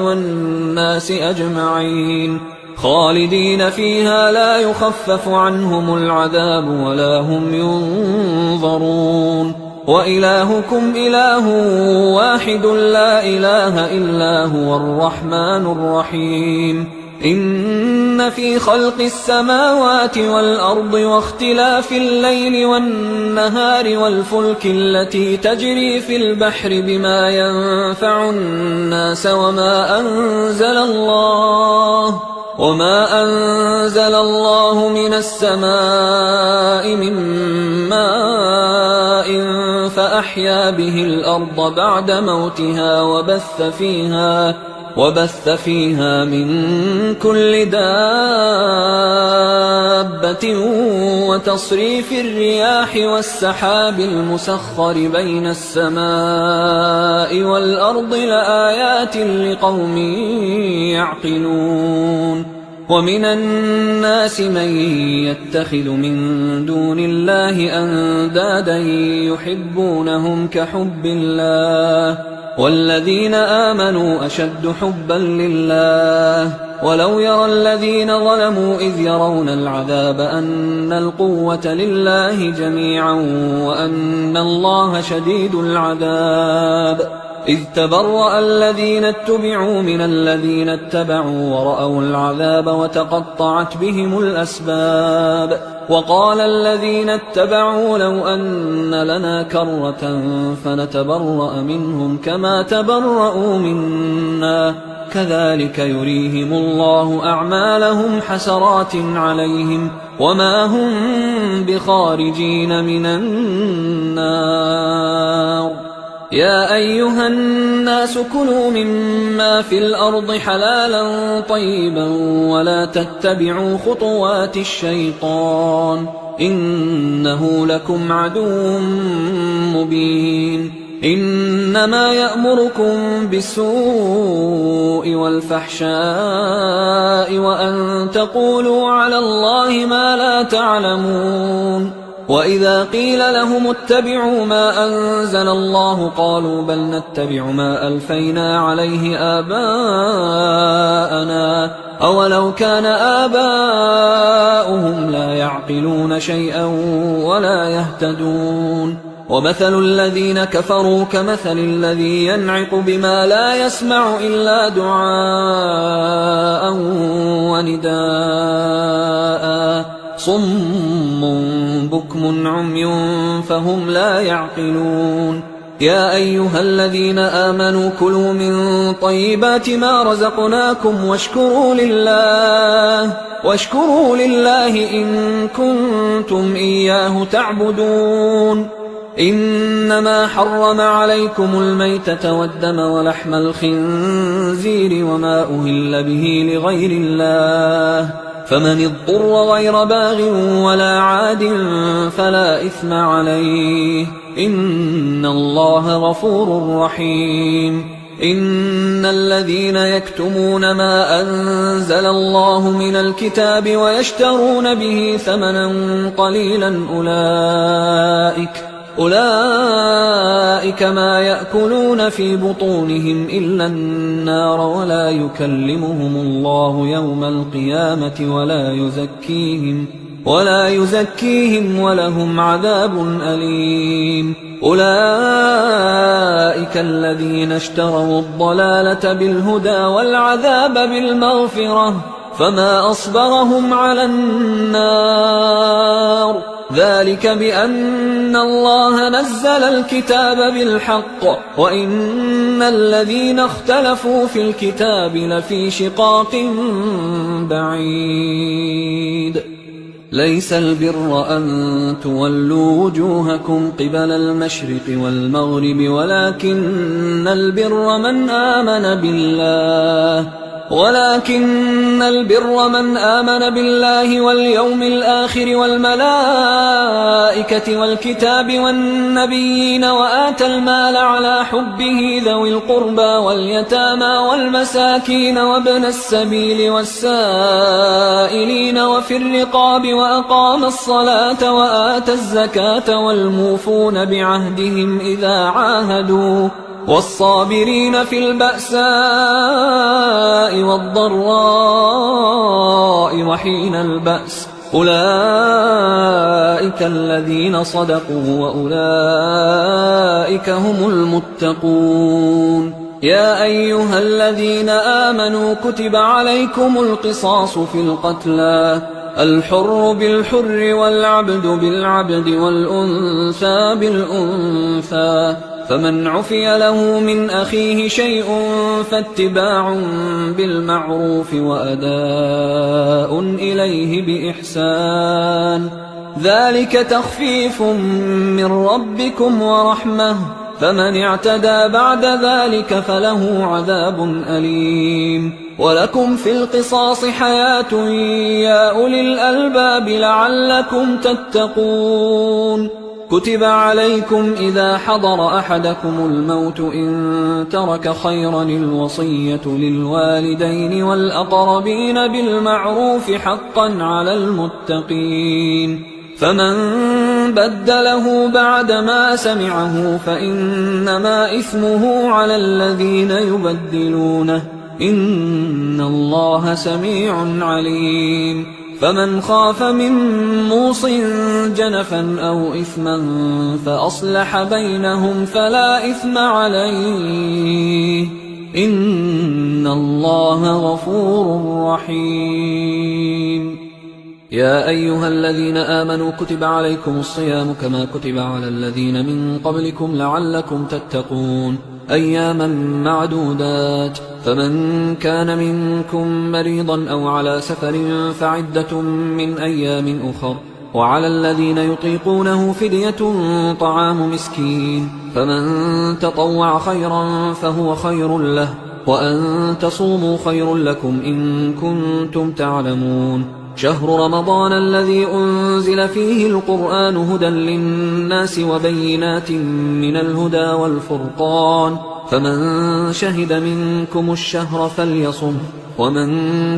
والناس أجمعين خالدين فيها لا يخفف عنهم العذاب ولا هم ينظرون وإلهكم إله واحد لا إله إلا هو الرحمن الرحيم إن في خلق السماوات والأرض واختلاف الليل والنهار والفلك التي تجري في البحر بما ينفع الناس وما أنزل الله من السماء من ماء فأحيا به الأرض بعد موتها وبث فيها من كل دابة وتصريف الرياح والسحاب المسخر بين السماء والأرض لآيات لقوم يعقلون ومن الناس من يتخذ من دون الله أندادا يحبونهم كحب الله والذين آمنوا أشد حبا لله ولو يرى الذين ظلموا إذ يرون العذاب أن القوة لله جميعا وأن الله شديد العذاب إذ تبرأ الذين اتبعوا من الذين اتبعوا ورأوا العذاب وتقطعت بهم الأسباب وقال الذين اتبعوا لو أن لنا كرة فنتبرأ منهم كما تبرأوا منا كذلك يريهم الله أعمالهم حسرات عليهم وما هم بخارجين من النار يا أيها الناس كلوا مما في الأرض حلالا طيبا ولا تتبعوا خطوات الشيطان إنه لكم عدو مبين إنما يأمركم بالسوء والفحشاء وأن تقولوا على الله ما لا تعلمون وإذا قيل لهم اتبعوا ما أنزل الله قالوا بل نتبع ما ألفينا عليه آباءنا أولو كان آباؤهم لا يعقلون شيئا ولا يهتدون ومثل الذين كفروا كمثل الذي ينعق بما لا يسمع إلا دعاء ونداء صم بكم عمي فهم لا يعقلون يا أيها الذين آمنوا كلوا من طيبات ما رزقناكم واشكروا لله إن كنتم إياه تعبدون إنما حرم عليكم الميتة والدم ولحم الخنزير وما أهل به لغير الله فمن اضطر غير باغ ولا عاد فلا إثم عليه إن الله غفور رحيم إن الذين يكتمون ما أنزل الله من الكتاب ويشترون به ثمنا قليلا أولئك ما يأكلون في بطونهم إلا النار ولا يكلمهم الله يوم القيامة ولا يزكيهم ولهم عذاب أليم أولئك الذين اشتروا الضلالة بالهدى والعذاب بالمغفرة فما أصبرهم على النار ذلك بأن الله نزل الكتاب بالحق وإن الذين اختلفوا في الكتاب لفي شقاق بعيد ليس البر أن تولوا وجوهكم قبل المشرق والمغرب ولكن البر من آمن بالله واليوم الآخر والملائكة والكتاب والنبيين وآتى المال على حبه ذوي القربى واليتامى والمساكين وابن السبيل والسائلين وفي الرقاب وأقام الصلاة وآتى الزكاة والموفون بعهدهم إذا عاهدوا والصابرين في البأساء والضراء وحين البأس أولئك الذين صدقوا وأولئك هم المتقون يا أيها الذين آمنوا كتب عليكم القصاص في القتلى الحر بالحر والعبد بالعبد والأنثى بالأنثى فمن عفي له من أخيه شيء فاتباع بالمعروف وأداء إليه بإحسان ذلك تخفيف من ربكم ورحمة فمن اعتدى بعد ذلك فله عذاب أليم ولكم في القصاص حياة يا أولي الألباب لعلكم تتقون كتب عليكم إذا حضر أحدكم الموت إن ترك خيرا الوصية للوالدين والأقربين بالمعروف حقا على المتقين فمن بدله بعدما سمعه فإنما إثمه على الذين يبدلونه إن الله سميع عليم فمن خاف من موص جنفا أو إثما فأصلح بينهم فلا إثم عليه إن الله غفور رحيم. يا أيها الذين آمنوا كتب عليكم الصيام كما كتب على الذين من قبلكم لعلكم تتقون أياما معدودات، فمن كان منكم مريضا أو على سفر فعدة من أيام أخر، وعلى الذين يطيقونه فدية طعام مسكين، فمن تطوع خيرا فهو خير له، وأن تصوموا خير لكم إن كنتم تعلمون. شهر رمضان الذي أنزل فيه القرآن هدى للناس وبينات من الهدى والفرقان، فمن شهد منكم الشهر فليصم، ومن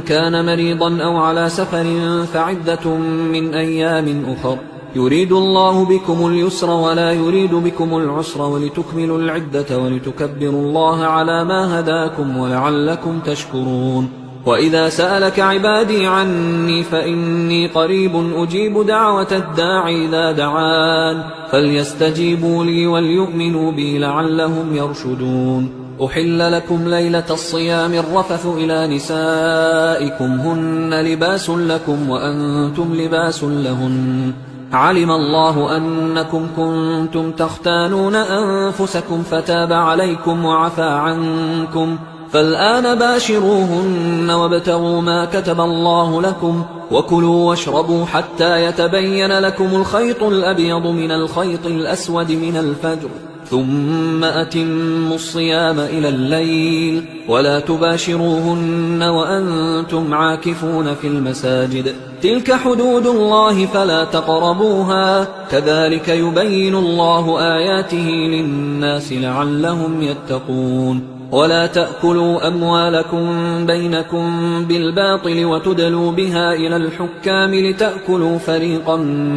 كان مريضا أو على سفر فعدة من أيام أخر، يريد الله بكم اليسر ولا يريد بكم العسر ولتكملوا العدة ولتكبروا الله على ما هداكم ولعلكم تشكرون. وإذا سألك عبادي عني فإني قريب أجيب دعوة الداع إذا دعان، فليستجيبوا لي وليؤمنوا بي لعلهم يرشدون. أحل لكم ليلة الصيام الرفث إلى نسائكم هن لباس لكم وأنتم لباس لهن، علم الله أنكم كنتم تختانون أنفسكم فتاب عليكم وعفى عنكم، فالآن باشروهن وابتغوا ما كتب الله لكم، وكلوا واشربوا حتى يتبين لكم الخيط الأبيض من الخيط الأسود من الفجر، ثم أتموا الصيام إلى الليل، ولا تباشروهن وأنتم عاكفون في المساجد، تلك حدود الله فلا تقربوها، كذلك يبين الله آياته للناس لعلهم يتقون. ولا تأكلوا أموالكم بينكم بالباطل وتدلوا بها إلى الحكام لتأكلوا فريقا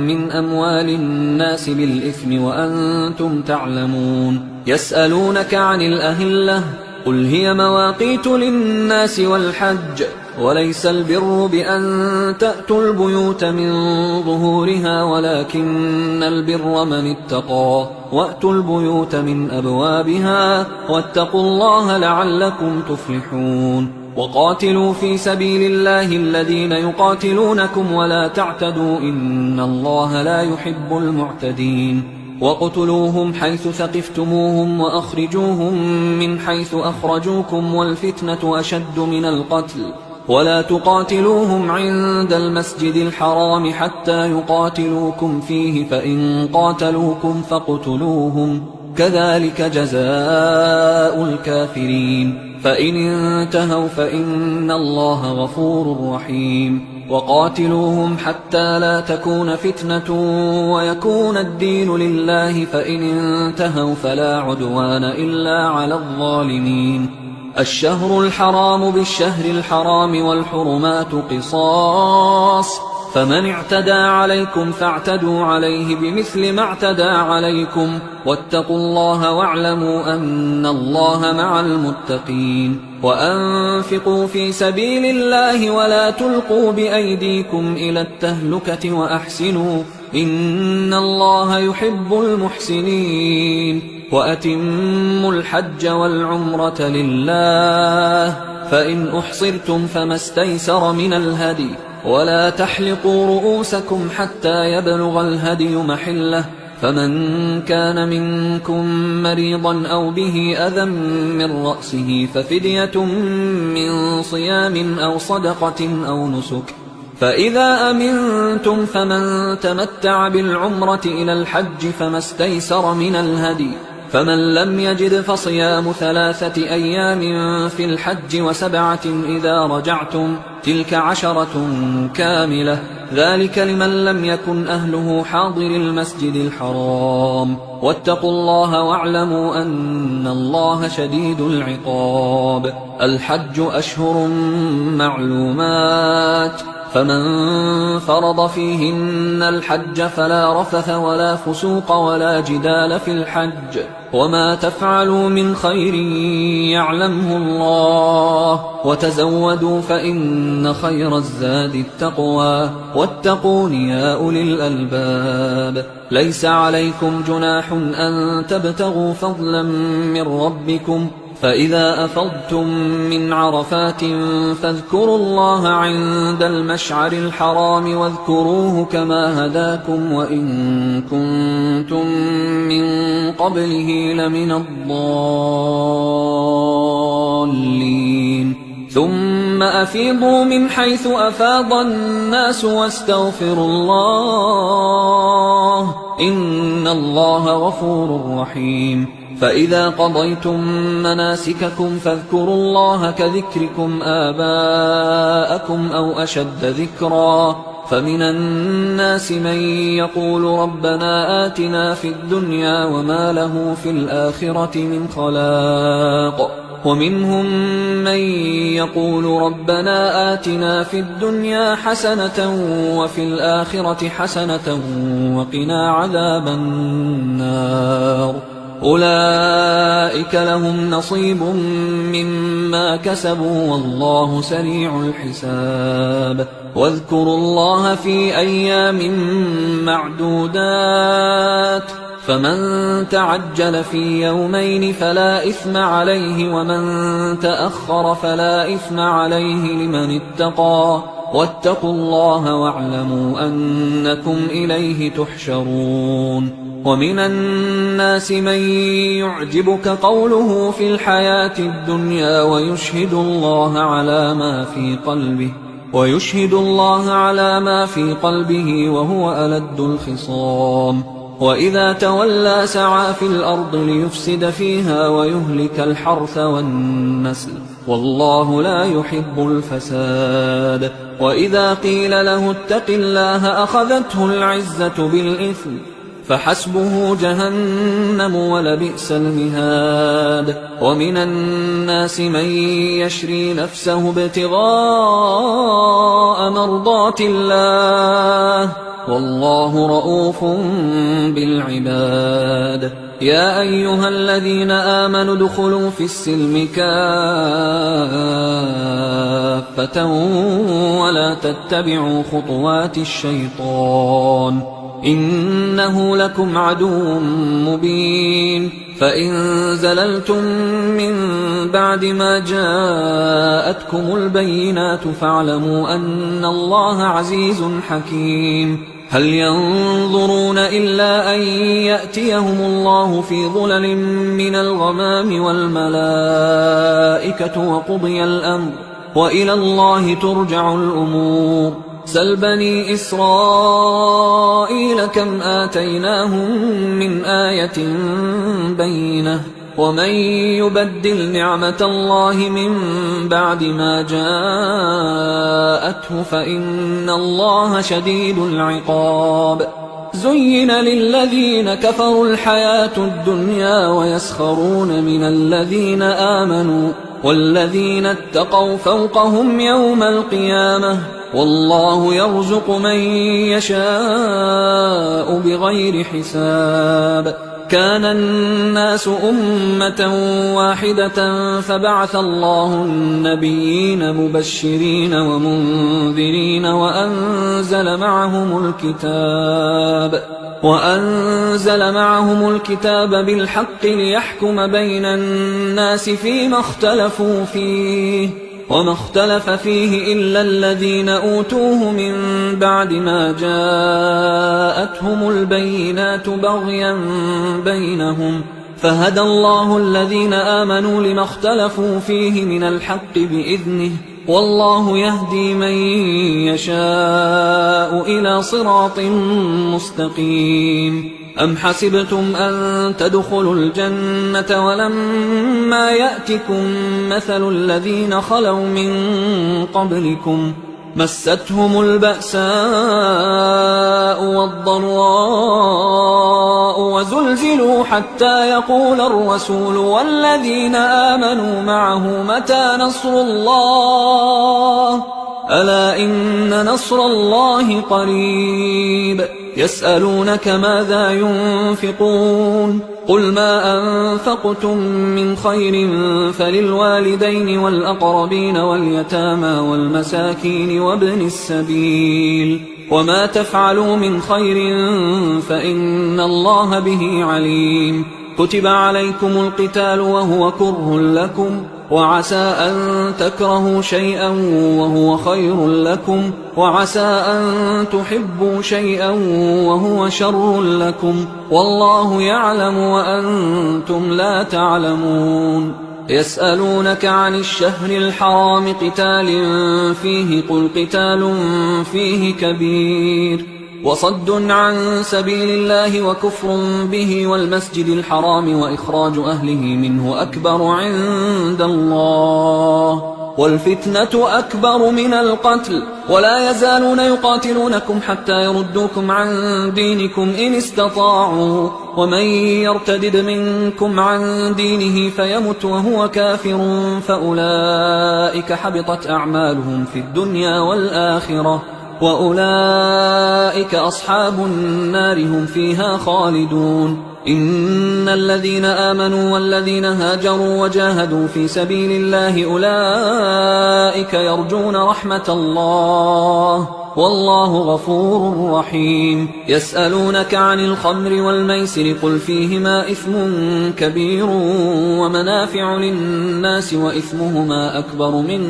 من أموال الناس بالإثم وأنتم تعلمون. يسألونك عن الأهلة قل هي مواقيت للناس والحج، وليس البر بأن تأتوا البيوت من ظهورها ولكن البر من اتقى، وأتوا البيوت من أبوابها واتقوا الله لعلكم تفلحون. وقاتلوا في سبيل الله الذين يقاتلونكم ولا تعتدوا إن الله لا يحب المعتدين. وَاقْتُلُوهُمْ حَيْثُ ثَقِفْتُمُوهُمْ وَأَخْرِجُوهُمْ مِنْ حَيْثُ أَخْرَجُوكُمْ وَالْفِتْنَةُ أَشَدُّ مِنَ الْقَتْلِ وَلَا تُقَاتِلُوهُمْ عِندَ الْمَسْجِدِ الْحَرَامِ حَتَّى يُقَاتِلُوكُمْ فِيهِ فَإِنْ قَاتَلُوكُمْ فَاقْتُلُوهُمْ كَذَلِكَ جَزَاءُ الْكَافِرِينَ فَإِنِ انْتَهَوْا فَإِنَّ اللَّهَ غَفُورٌ رَحِيمٌ. وقاتلوهم حتى لا تكون فتنة ويكون الدين لله، فإن انتهوا فلا عدوان إلا على الظالمين. الشهر الحرام بالشهر الحرام والحرمات قصاص، فمن اعتدى عليكم فاعتدوا عليه بمثل ما اعتدى عليكم، واتقوا الله واعلموا أن الله مع المتقين. وأنفقوا في سبيل الله ولا تلقوا بأيديكم إلى التهلكة وأحسنوا إن الله يحب المحسنين. وأتموا الحج والعمرة لله، فإن أحصرتم فما استيسر من الهدي، ولا تحلقوا رؤوسكم حتى يبلغ الهدي محله، فمن كان منكم مريضا أو به أذى من رأسه ففدية من صيام أو صدقة أو نسك، فإذا أمنتم فمن تمتع بالعمرة إلى الحج فما استيسر من الهدي، فمن لم يجد فصيام 3 أيام في الحج و7 إذا رجعتم، تلك 10 كاملة، ذلك لمن لم يكن أهله حاضر المسجد الحرام. واتقوا الله واعلموا أن الله شديد العقاب. الحج أشهر معلومات، فمن فرض فيهن الحج فلا رفث ولا فسوق ولا جدال في الحج، وما تفعلوا من خير يعلمه الله، وتزودوا فإن خير الزاد التقوى واتقون يا أولي الألباب. ليس عليكم جناح أن تبتغوا فضلا من ربكم، فإذا أفضتم من عرفات فاذكروا الله عند المشعر الحرام واذكروه كما هداكم وإن كنتم من قبله لمن الضالين. ثم أفيضوا من حيث أفاض الناس واستغفروا الله إن الله غفور رحيم. فإذا قضيتم مناسككم فاذكروا الله كذكركم آباءكم أو أشد ذكرا. فمن الناس من يقول ربنا آتنا في الدنيا وما له في الآخرة من خلاق، ومنهم من يقول ربنا آتنا في الدنيا حسنة وفي الآخرة حسنة وقنا عذاب النار. أولئك لهم نصيب مما كسبوا والله سريع الحساب. واذكروا الله في أيام معدودات، فمن تعجل في يومين فلا إثم عليه ومن تأخر فلا إثم عليه لمن اتقى. واتقوا الله واعلموا أنكم إليه تحشرون. ومن الناس من يعجبك قوله في الحياة الدنيا ويشهد الله على ما في قلبه وهو ألد الخصام. وإذا تولى سعى في الأرض ليفسد فيها ويهلك الحرث والنسل والله لا يحب الفساد. وإذا قيل له اتق الله أخذته العزة بالإثم فحسبه جهنم ولبئس المهاد. ومن الناس من يشري نفسه ابتغاء مرضات الله والله رؤوف بالعباد. يا أيها الذين آمنوا ادخلوا في السلم كافة ولا تتبعوا خطوات الشيطان إنه لكم عدو مبين. فإن زللتم من بعد ما جاءتكم البينات فاعلموا أن الله عزيز حكيم. هل ينظرون إلا أن يأتيهم الله في ظلل من الغمام والملائكة وقضي الأمر وإلى الله ترجع الأمور. سل بني إسرائيل كم آتيناهم من آية بينة ومن يبدل نعمة الله من بعد ما جاءته فإن الله شديد العقاب. زين للذين كفروا الحياة الدنيا ويسخرون من الذين آمنوا والذين اتقوا فوقهم يوم القيامة والله يرزق من يشاء بغير حساب. كان الناس أمة واحدة فبعث الله النبيين مبشرين ومنذرين وأنزل معهم الكتاب بالحق ليحكم بين الناس فيما اختلفوا فيه وما اختلف فيه إلا الذين أوتوه من بعد ما جاءتهم البينات بغيا بينهم فهدى الله الذين آمنوا لما اختلفوا فيه من الحق بإذنه والله يهدي من يشاء إلى صراط مستقيم. أم حسبتم أن تدخلوا الجنة ولما يأتكم مثل الذين خلوا من قبلكم مستهم البأساء والضراء وزلزلوا حتى يقول الرسول والذين آمنوا معه متى نصر الله ألا إن نصر الله قريب. يسألونك ماذا ينفقون قل ما أنفقتم من خير فللوالدين والأقربين واليتامى والمساكين وابن السبيل وما تفعلوا من خير فإن الله به عليم كتب عليكم القتال وهو كره لكم وعسى أن تكرهوا شيئا وهو خير لكم وعسى أن تحبوا شيئا وهو شر لكم والله يعلم وأنتم لا تعلمون يسألونك عن الشهر الحرام قتال فيه قل قتال فيه كبير وصد عن سبيل الله وكفر به والمسجد الحرام وإخراج أهله منه أكبر عند الله والفتنة أكبر من القتل ولا يزالون يقاتلونكم حتى يردوكم عن دينكم إن استطاعوا ومن يرتدد منكم عن دينه فيمت وهو كافر فأولئك حبطت أعمالهم في الدنيا والآخرة وأولئك أصحاب النار هم فيها خالدون إن الذين آمنوا والذين هاجروا وجاهدوا في سبيل الله أولئك يرجون رحمة الله والله غفور رحيم يسألونك عن الخمر والميسر قل فيهما إثم كبير ومنافع للناس وإثمهما أكبر من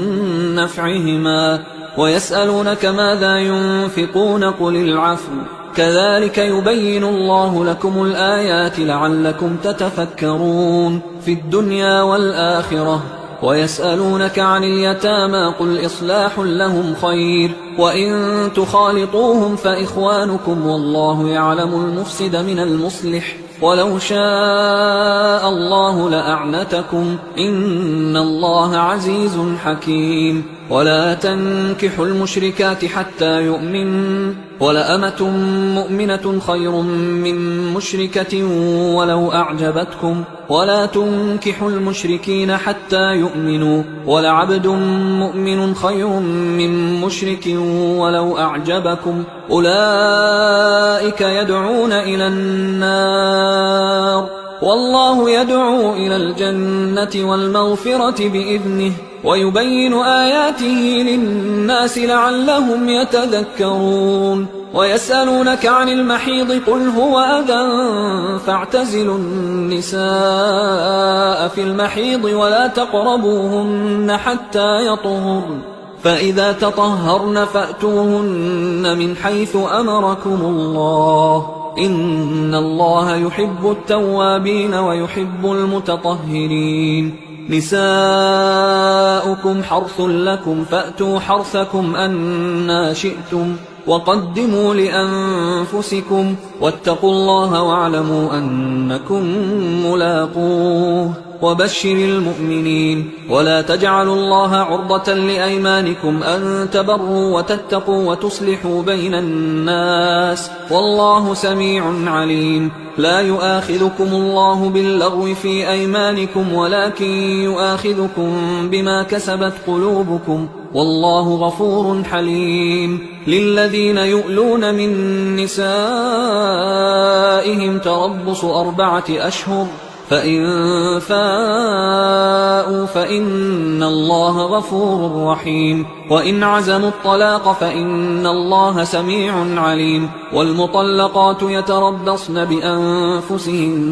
نفعهما ويسألونك ماذا ينفقون قل العفو كذلك يبين الله لكم الآيات لعلكم تتفكرون في الدنيا والآخرة ويسألونك عن اليتامى قل إصلاح لهم خير وإن تخالطوهم فإخوانكم والله يعلم المفسد من المصلح ولو شاء الله لأعنتكم إن الله عزيز حكيم ولا تنكحوا المشركات حتى يؤمن ولأمة مؤمنة خير من مشركة ولو أعجبتكم ولا تنكحوا المشركين حتى يؤمنوا ولعبد مؤمن خير من مشرك ولو أعجبكم أولئك يدعون إلى النار والله يدعو إلى الجنة والمغفرة بإذنه ويبين آياته للناس لعلهم يتذكرون ويسألونك عن المحيض قل هو أذى فاعتزلوا النساء في المحيض ولا تقربوهن حتى يطهرن فإذا تطهرن فأتوهن من حيث أمركم الله إن الله يحب التوابين ويحب المتطهرين نساؤكم حرث لكم فأتوا حرثكم أنى شئتم وقدموا لأنفسكم واتقوا الله واعلموا أنكم ملاقوه وبشر المؤمنين ولا تجعلوا الله عرضة لأيمانكم أن تبروا وتتقوا وتصلحوا بين الناس والله سميع عليم لا يؤاخذكم الله باللغو في أيمانكم ولكن يؤاخذكم بما كسبت قلوبكم والله غفور حليم للذين يؤلون من نسائهم تربص 4 أشهر فإن فاءوا فإن الله غفور رحيم وإن عزموا الطلاق فإن الله سميع عليم والمطلقات يتربصن بأنفسهن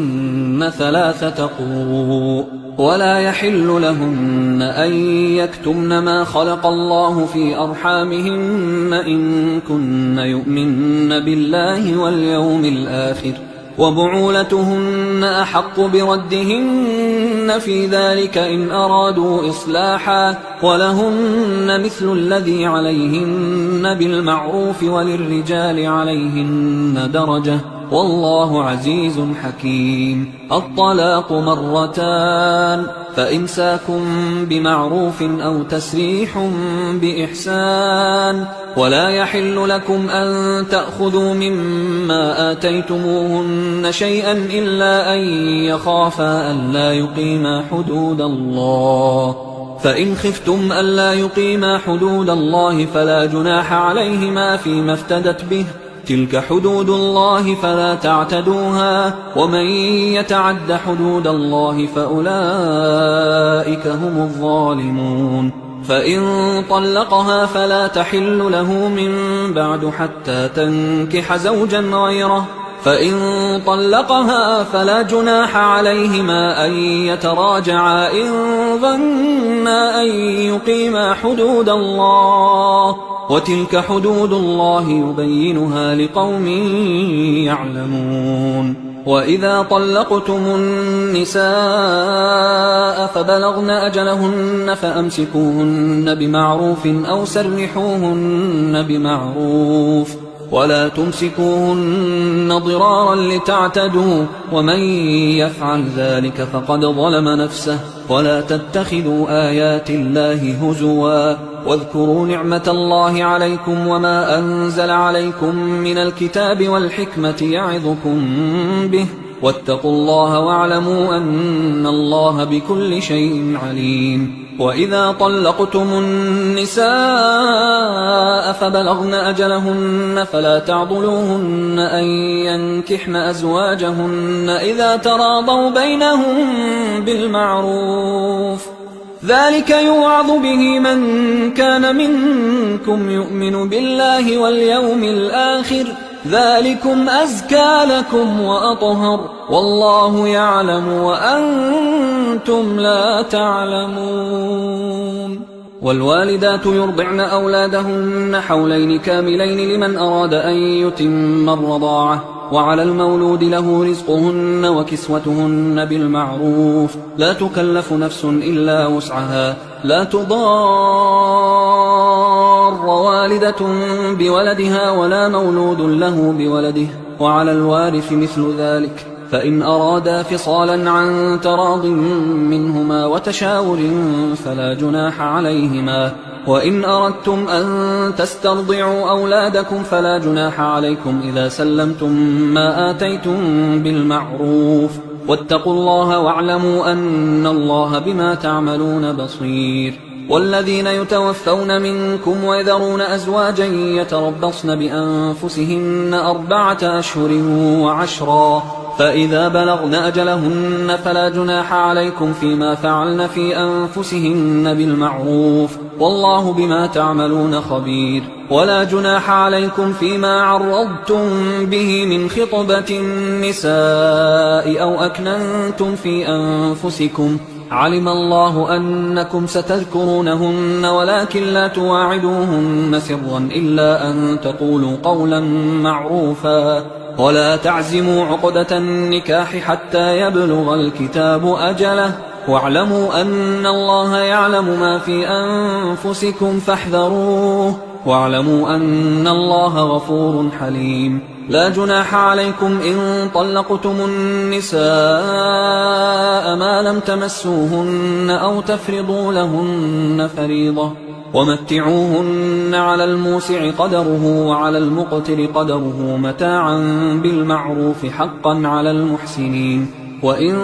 3 قروء ولا يحل لهن أن يكتمن ما خلق الله في أرحامهن إن كن يؤمن بالله واليوم الآخر وبعولتهن أحق بردهن في ذلك إن أرادوا إصلاحا ولهن مثل الذي عليهن بالمعروف وللرجال عليهن درجة والله عزيز حكيم الطلاق 2 مرتان فإمساك بمعروف أو تسريح بإحسان ولا يحل لكم أن تأخذوا مما آتيتموهن شيئا إلا أن يخافا ألا يقيما حدود الله فإن خفتم ألا يقيما حدود الله فلا جناح عليهما فيما افتدت به تلك حدود الله فلا تعتدوها ومن يتعد حدود الله فأولئك هم الظالمون. فإن طلقها فلا تحل له من بعد حتى تنكح زوجا غيره، فإن طلقها فلا جناح عليهما أن يتراجعا إن ظنا أن يقيما حدود الله، وتلك حدود الله يبينها لقوم يعلمون. وإذا طلقتم النساء فبلغن أجلهن فأمسكوهن بمعروف أو سرحوهن بمعروف، ولا تمسكوهن ضرارا لتعتدوا، ومن يفعل ذلك فقد ظلم نفسه. ولا تتخذوا آيات الله هزوا، واذكروا نعمة الله عليكم وما أنزل عليكم من الكتاب والحكمة يعظكم به، واتقوا الله واعلموا أن الله بكل شيء عليم. وإذا طلقتم النساء فبلغن أجلهن فلا تعضلوهن أن ينكحن أزواجهن إذا تراضوا بينهم بالمعروف، ذلك يوعظ به من كان منكم يؤمن بالله واليوم الآخر، ذلكم أزكى لكم وأطهر، والله يعلم وأنتم لا تعلمون. والوالدات يرضعن أولادهن حولين كاملين لمن أراد أن يتم الرضاعة، وعلى المولود له رزقهن وكسوتهن بالمعروف، لا تكلف نفس إلا وسعها، لا تضار والدة بولدها ولا مولود له بولده، وعلى الوارث مثل ذلك، فإن أرادا فصالا عن تراض منهما وتشاور فلا جناح عليهما. وإن أردتم أن تسترضعوا أولادكم فلا جناح عليكم إذا سلمتم ما آتيتم بالمعروف، واتقوا الله واعلموا أن الله بما تعملون بصير. والذين يتوفون منكم ويذرون أزواجا يتربصن بأنفسهن 4 أشهر و10، فإذا بلغن أجلهن فلا جناح عليكم فيما فعلن في أنفسهن بالمعروف، والله بما تعملون خبير. ولا جناح عليكم فيما عرضتم به من خطبة النساء أو أكننتم في أنفسكم، علم الله أنكم ستذكرونهن ولكن لا تواعدوهن سرا إلا أن تقولوا قولا معروفا، ولا تعزموا عقدة النكاح حتى يبلغ الكتاب أجله، واعلموا أن الله يعلم ما في أنفسكم فاحذروه، واعلموا أن الله غفور حليم. لا جناح عليكم إن طلقتم النساء ما لم تمسوهن أو تفرضوا لهن فريضة، ومتعوهن على الموسع قدره وعلى المقتر قدره متاعا بالمعروف حقا على المحسنين. وإن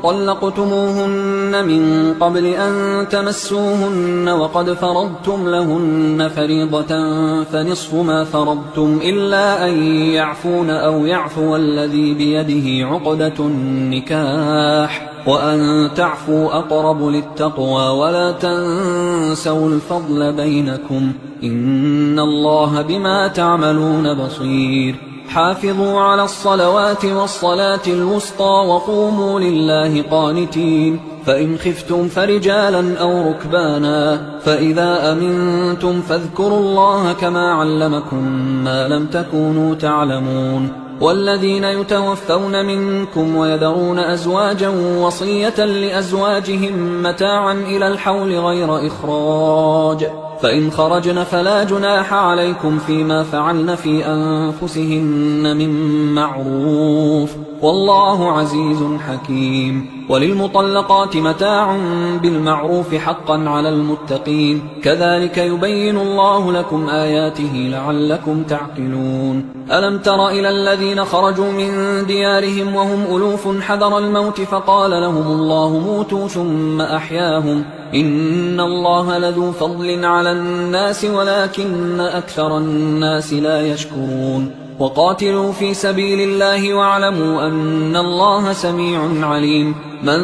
طلقتموهن من قبل أن تمسوهن وقد فرضتم لهن فريضة فنصف ما فرضتم إلا أن يعفون أو يعفو الذي بيده عقدة النكاح، وأن تعفوا أقرب للتقوى، ولا تنسوا الفضل بينكم، إن الله بما تعملون بصير. حافظوا على الصلوات والصلاة الوسطى وقوموا لله قانتين، فإن خفتم فرجالا أو ركبانا، فإذا أمنتم فاذكروا الله كما علمكم ما لم تكونوا تعلمون. والذين يتوفون منكم ويذرون أزواجا وصية لأزواجهم متاعا إلى الحول غير إخراج، فإن خرجن فلا جناح عليكم فيما فعلن في أنفسهن من معروف، والله عزيز حكيم. وللمطلقات متاع بالمعروف حقا على المتقين، كذلك يبين الله لكم آياته لعلكم تعقلون. ألم تر إلى الذين خرجوا من ديارهم وهم ألوف حذر الموت فقال لهم الله موتوا ثم أحياهم، إن الله لذو فضل على الناس ولكن أكثر الناس لا يشكرون. وقاتلوا في سبيل الله واعلموا أن الله سميع عليم من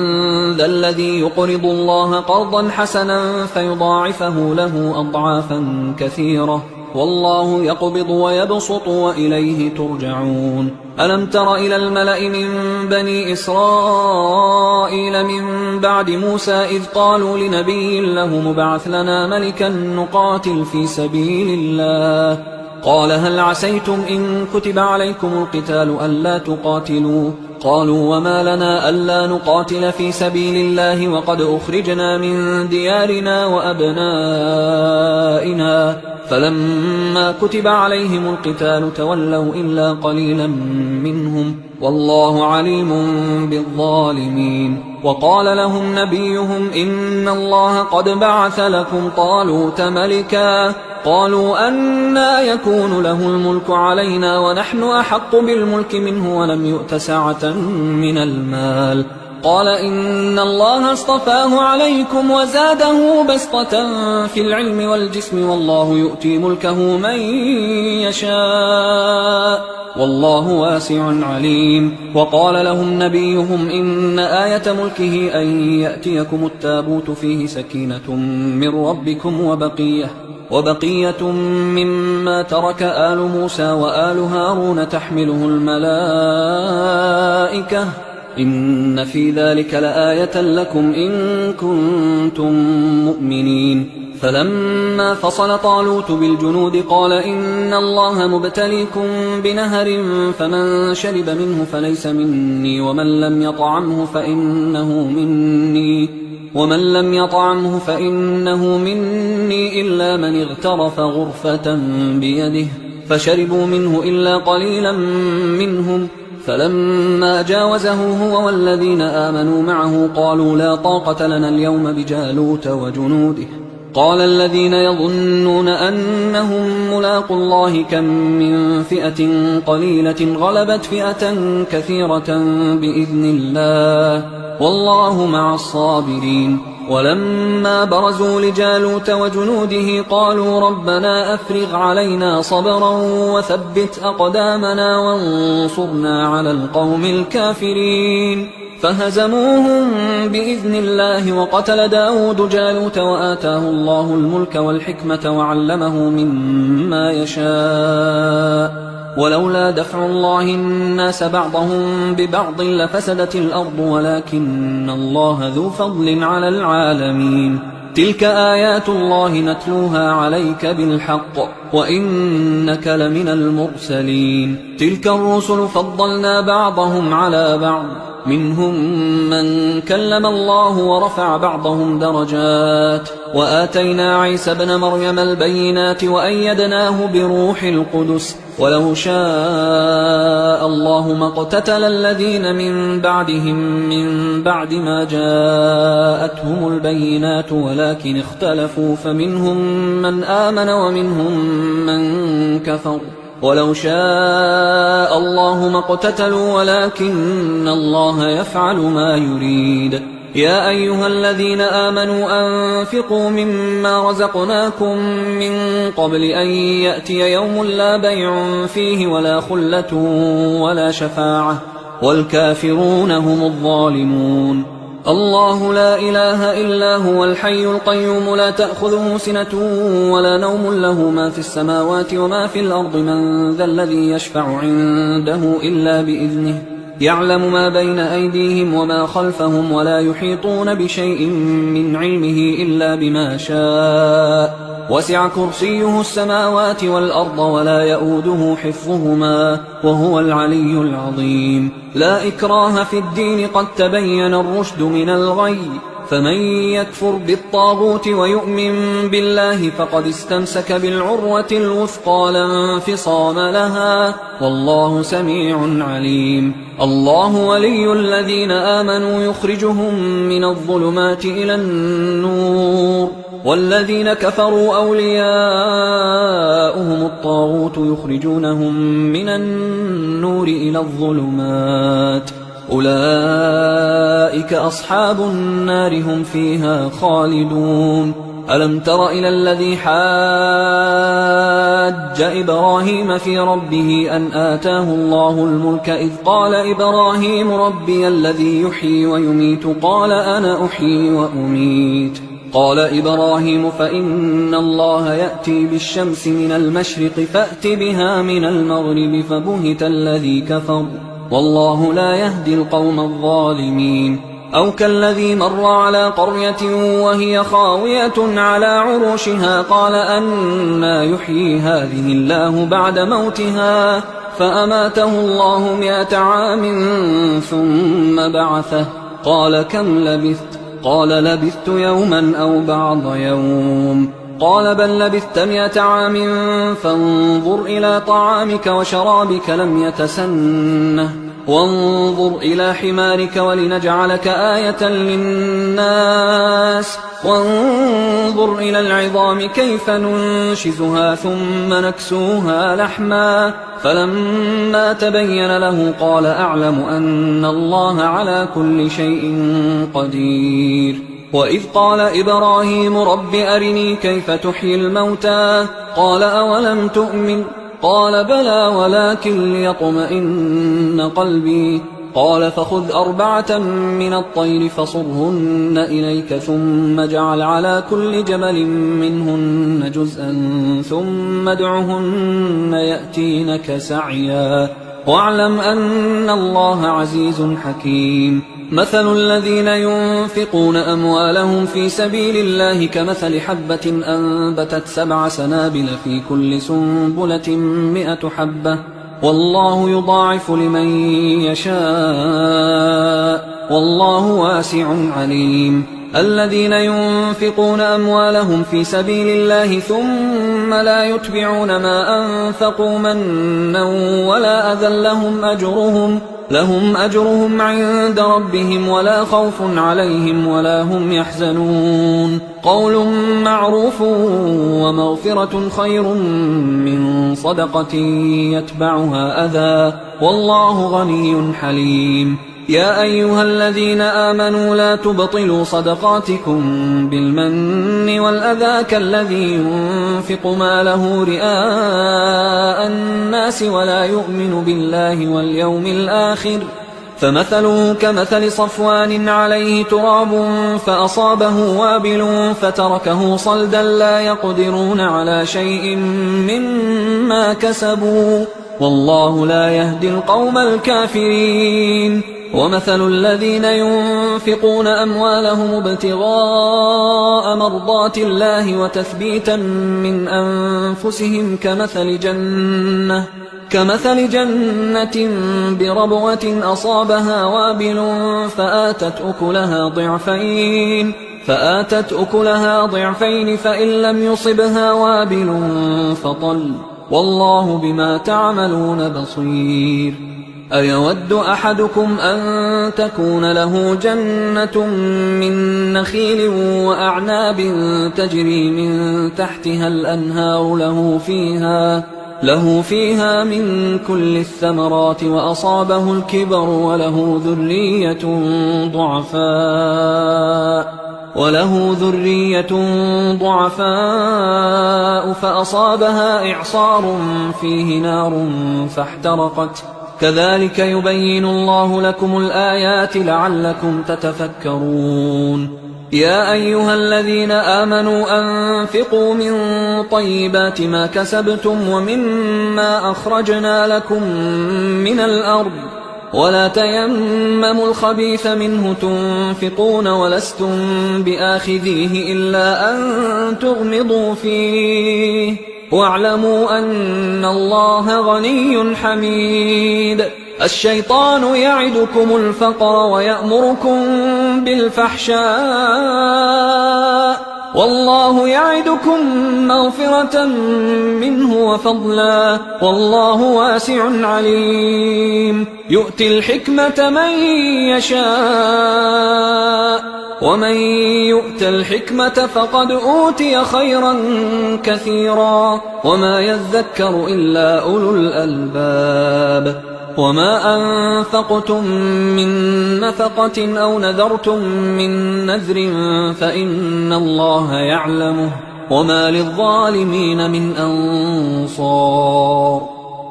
ذا الذي يقرض الله قرضا حسنا فيضاعفه له أضعافا كثيرة والله يقبض ويبسط وإليه ترجعون ألم تر إلى الملأ من بني إسرائيل من بعد موسى إذ قالوا لنبي له مبعث لنا ملكا نقاتل في سبيل الله قال هل عسيتم إن كتب عليكم القتال ألا تقاتلوا قالوا وما لنا ألا نقاتل في سبيل الله وقد أخرجنا من ديارنا وأبنائنا فلما كتب عليهم القتال تولوا إلا قليلا منهم والله عليم بالظالمين وقال لهم نبيهم إن الله قد بعث لكم طالوت ملكا قالوا أنى يكون له الملك علينا ونحن أحق بالملك منه ولم يؤت سعة من المال قال إن الله اصطفاه عليكم وزاده بسطة في العلم والجسم والله يؤتي ملكه من يشاء والله واسع عليم وقال لهم نبيهم إن آية ملكه أن يأتيكم التابوت فيه سكينة من ربكم وبقية مما ترك آل موسى وآل هارون تحمله الملائكة إن في ذلك لآية لكم إن كنتم مؤمنين فلما فصل طالوت بالجنود قال إن الله مبتليكم بنهر فمن شرب منه فليس مني ومن لم يطعمه فإنه مني إلا من اغترف غرفة بيده فشربوا منه إلا قليلا منهم فلما جاوزه هو والذين آمنوا معه قالوا لا طاقة لنا اليوم بجالوت وجنوده قال الذين يظنون أنهم ملاقوا الله كم من فئة قليلة غلبت فئة كثيرة بإذن الله والله مع الصابرين ولما برزوا لجالوت وجنوده قالوا ربنا أفرغ علينا صبرا وثبت أقدامنا وانصرنا على القوم الكافرين فهزموهم بإذن الله وقتل داود جالوت وآتاه الله الملك والحكمة وعلمه مما يشاء ولولا دفع الله الناس بعضهم ببعض لفسدت الأرض ولكن الله ذو فضل على العالمين تلك آيات الله نتلوها عليك بالحق وإنك لمن المرسلين تلك الرسل فضلنا بعضهم على بعض منهم من كلم الله ورفع بعضهم درجات وآتينا عيسى ابن مريم البينات وأيدناه بروح القدس ولو شاء الله ما اقتتل الذين من بعدهم من بعد ما جاءتهم البينات ولكن اختلفوا فمنهم من آمن ومنهم من كفر ولو شاء الله ما اقتتلوا ولكن الله يفعل ما يريد يا أيها الذين آمنوا أنفقوا مما رزقناكم من قبل أن يأتي يوم لا بيع فيه ولا خلة ولا شفاعة والكافرون هم الظالمون الله لا إله إلا هو الحي القيوم لا تأخذه سنة ولا نوم له ما في السماوات وما في الأرض من ذا الذي يشفع عنده إلا بإذنه يعلم ما بين أيديهم وما خلفهم ولا يحيطون بشيء من علمه إلا بما شاء وسع كرسيه السماوات والأرض ولا يؤوده حفظهما وهو العلي العظيم لا إكراه في الدين قد تبين الرشد من الغي فمن يكفر بالطاغوت ويؤمن بالله فقد استمسك بالعروة الوثقى لا انفصام لها والله سميع عليم الله ولي الذين آمنوا يخرجهم من الظلمات إلى النور والذين كفروا أولياؤهم الطاغوت يخرجونهم من النور إلى الظلمات أولئك أصحاب النار هم فيها خالدون ألم تر إلى الذي حاج إبراهيم في ربه أن آتاه الله الملك إذ قال إبراهيم ربي الذي يحيي ويميت قال أنا أحيي وأميت قال إبراهيم فإن الله يأتي بالشمس من المشرق فأت بها من المغرب فبهت الذي كفر والله لا يهدي القوم الظالمين أو كالذي مر على قرية وهي خاوية على عروشها قال أنى يحيي هذه الله بعد موتها فأماته الله 100 عام ثم بعثه قال كم لبثت قال لبثت يوما أو بعض يوم قال بل لبثت 100 عام فانظر إلى طعامك وشرابك لم يتسنه وانظر إلى حمارك ولنجعلك آية للناس وانظر إلى العظام كيف ننشزها ثم نكسوها لحما فلما تبين له قال أعلم أن الله على كل شيء قدير وإذ قال إبراهيم رب أرني كيف تحيي الموتى قال أولم تؤمن قال بلى ولكن ليطمئن قلبي قال فخذ 4 من الطير فصرهن إليك ثم اجعل على كل جبل منهن جزءا ثم ادعهن يأتينك سعيا واعلم أن الله عزيز حكيم مثل الذين ينفقون أموالهم في سبيل الله كمثل حبة أنبتت 7 سنابل في كل سنبلة 100 حبة والله يضاعف لمن يشاء والله واسع عليم الذين ينفقون أموالهم في سبيل الله ثم لا يتبعون ما أنفقوا منا ولا أذى لهم أجرهم عند ربهم ولا خوف عليهم ولا هم يحزنون قول معروف ومغفرة خير من صدقة يتبعها أذى والله غني حليم يا أيها الذين آمنوا لا تبطلوا صدقاتكم بالمن والأذى كالذي ينفق ماله رئاء الناس ولا يؤمن بالله واليوم الآخر فمثله كمثل صفوان عليه تراب فأصابه وابل فتركه صلدا لا يقدرون على شيء مما كسبوا والله لا يهدي القوم الكافرين ومثل الذين ينفقون أموالهم ابتغاء مرضات الله وتثبيتا من أنفسهم كمثل جنة بربوة أصابها وابل فآتت أكلها ضعفين فإن لم يصبها وابل فطل والله بما تعملون بصير أيود أحدكم أن تكون له جنة من نخيل وأعناب تجري من تحتها الأنهار له فيها من كل الثمرات وأصابه الكبر وله ذرية ضعفاء فأصابها إعصار فيه نار فاحترقت كذلك يبين الله لكم الآيات لعلكم تتفكرون يا أيها الذين آمنوا أنفقوا من طيبات ما كسبتم ومما أخرجنا لكم من الأرض ولا تيمموا الخبيث منه تنفقون ولستم بآخذيه إلا أن تغمضوا فيه واعلموا أن الله غني حميد الشيطان يعدكم الفقر ويأمركم بالفحشاء والله يعدكم مغفرة منه وفضلا والله واسع عليم يؤتي الحكمة من يشاء ومن يؤت الحكمة فقد أوتي خيرا كثيرا وما يذكر إلا أولو الألباب وما أنفقتم من نفقة أو نذرتم من نذر فإن الله يعلمه وما للظالمين من أنصار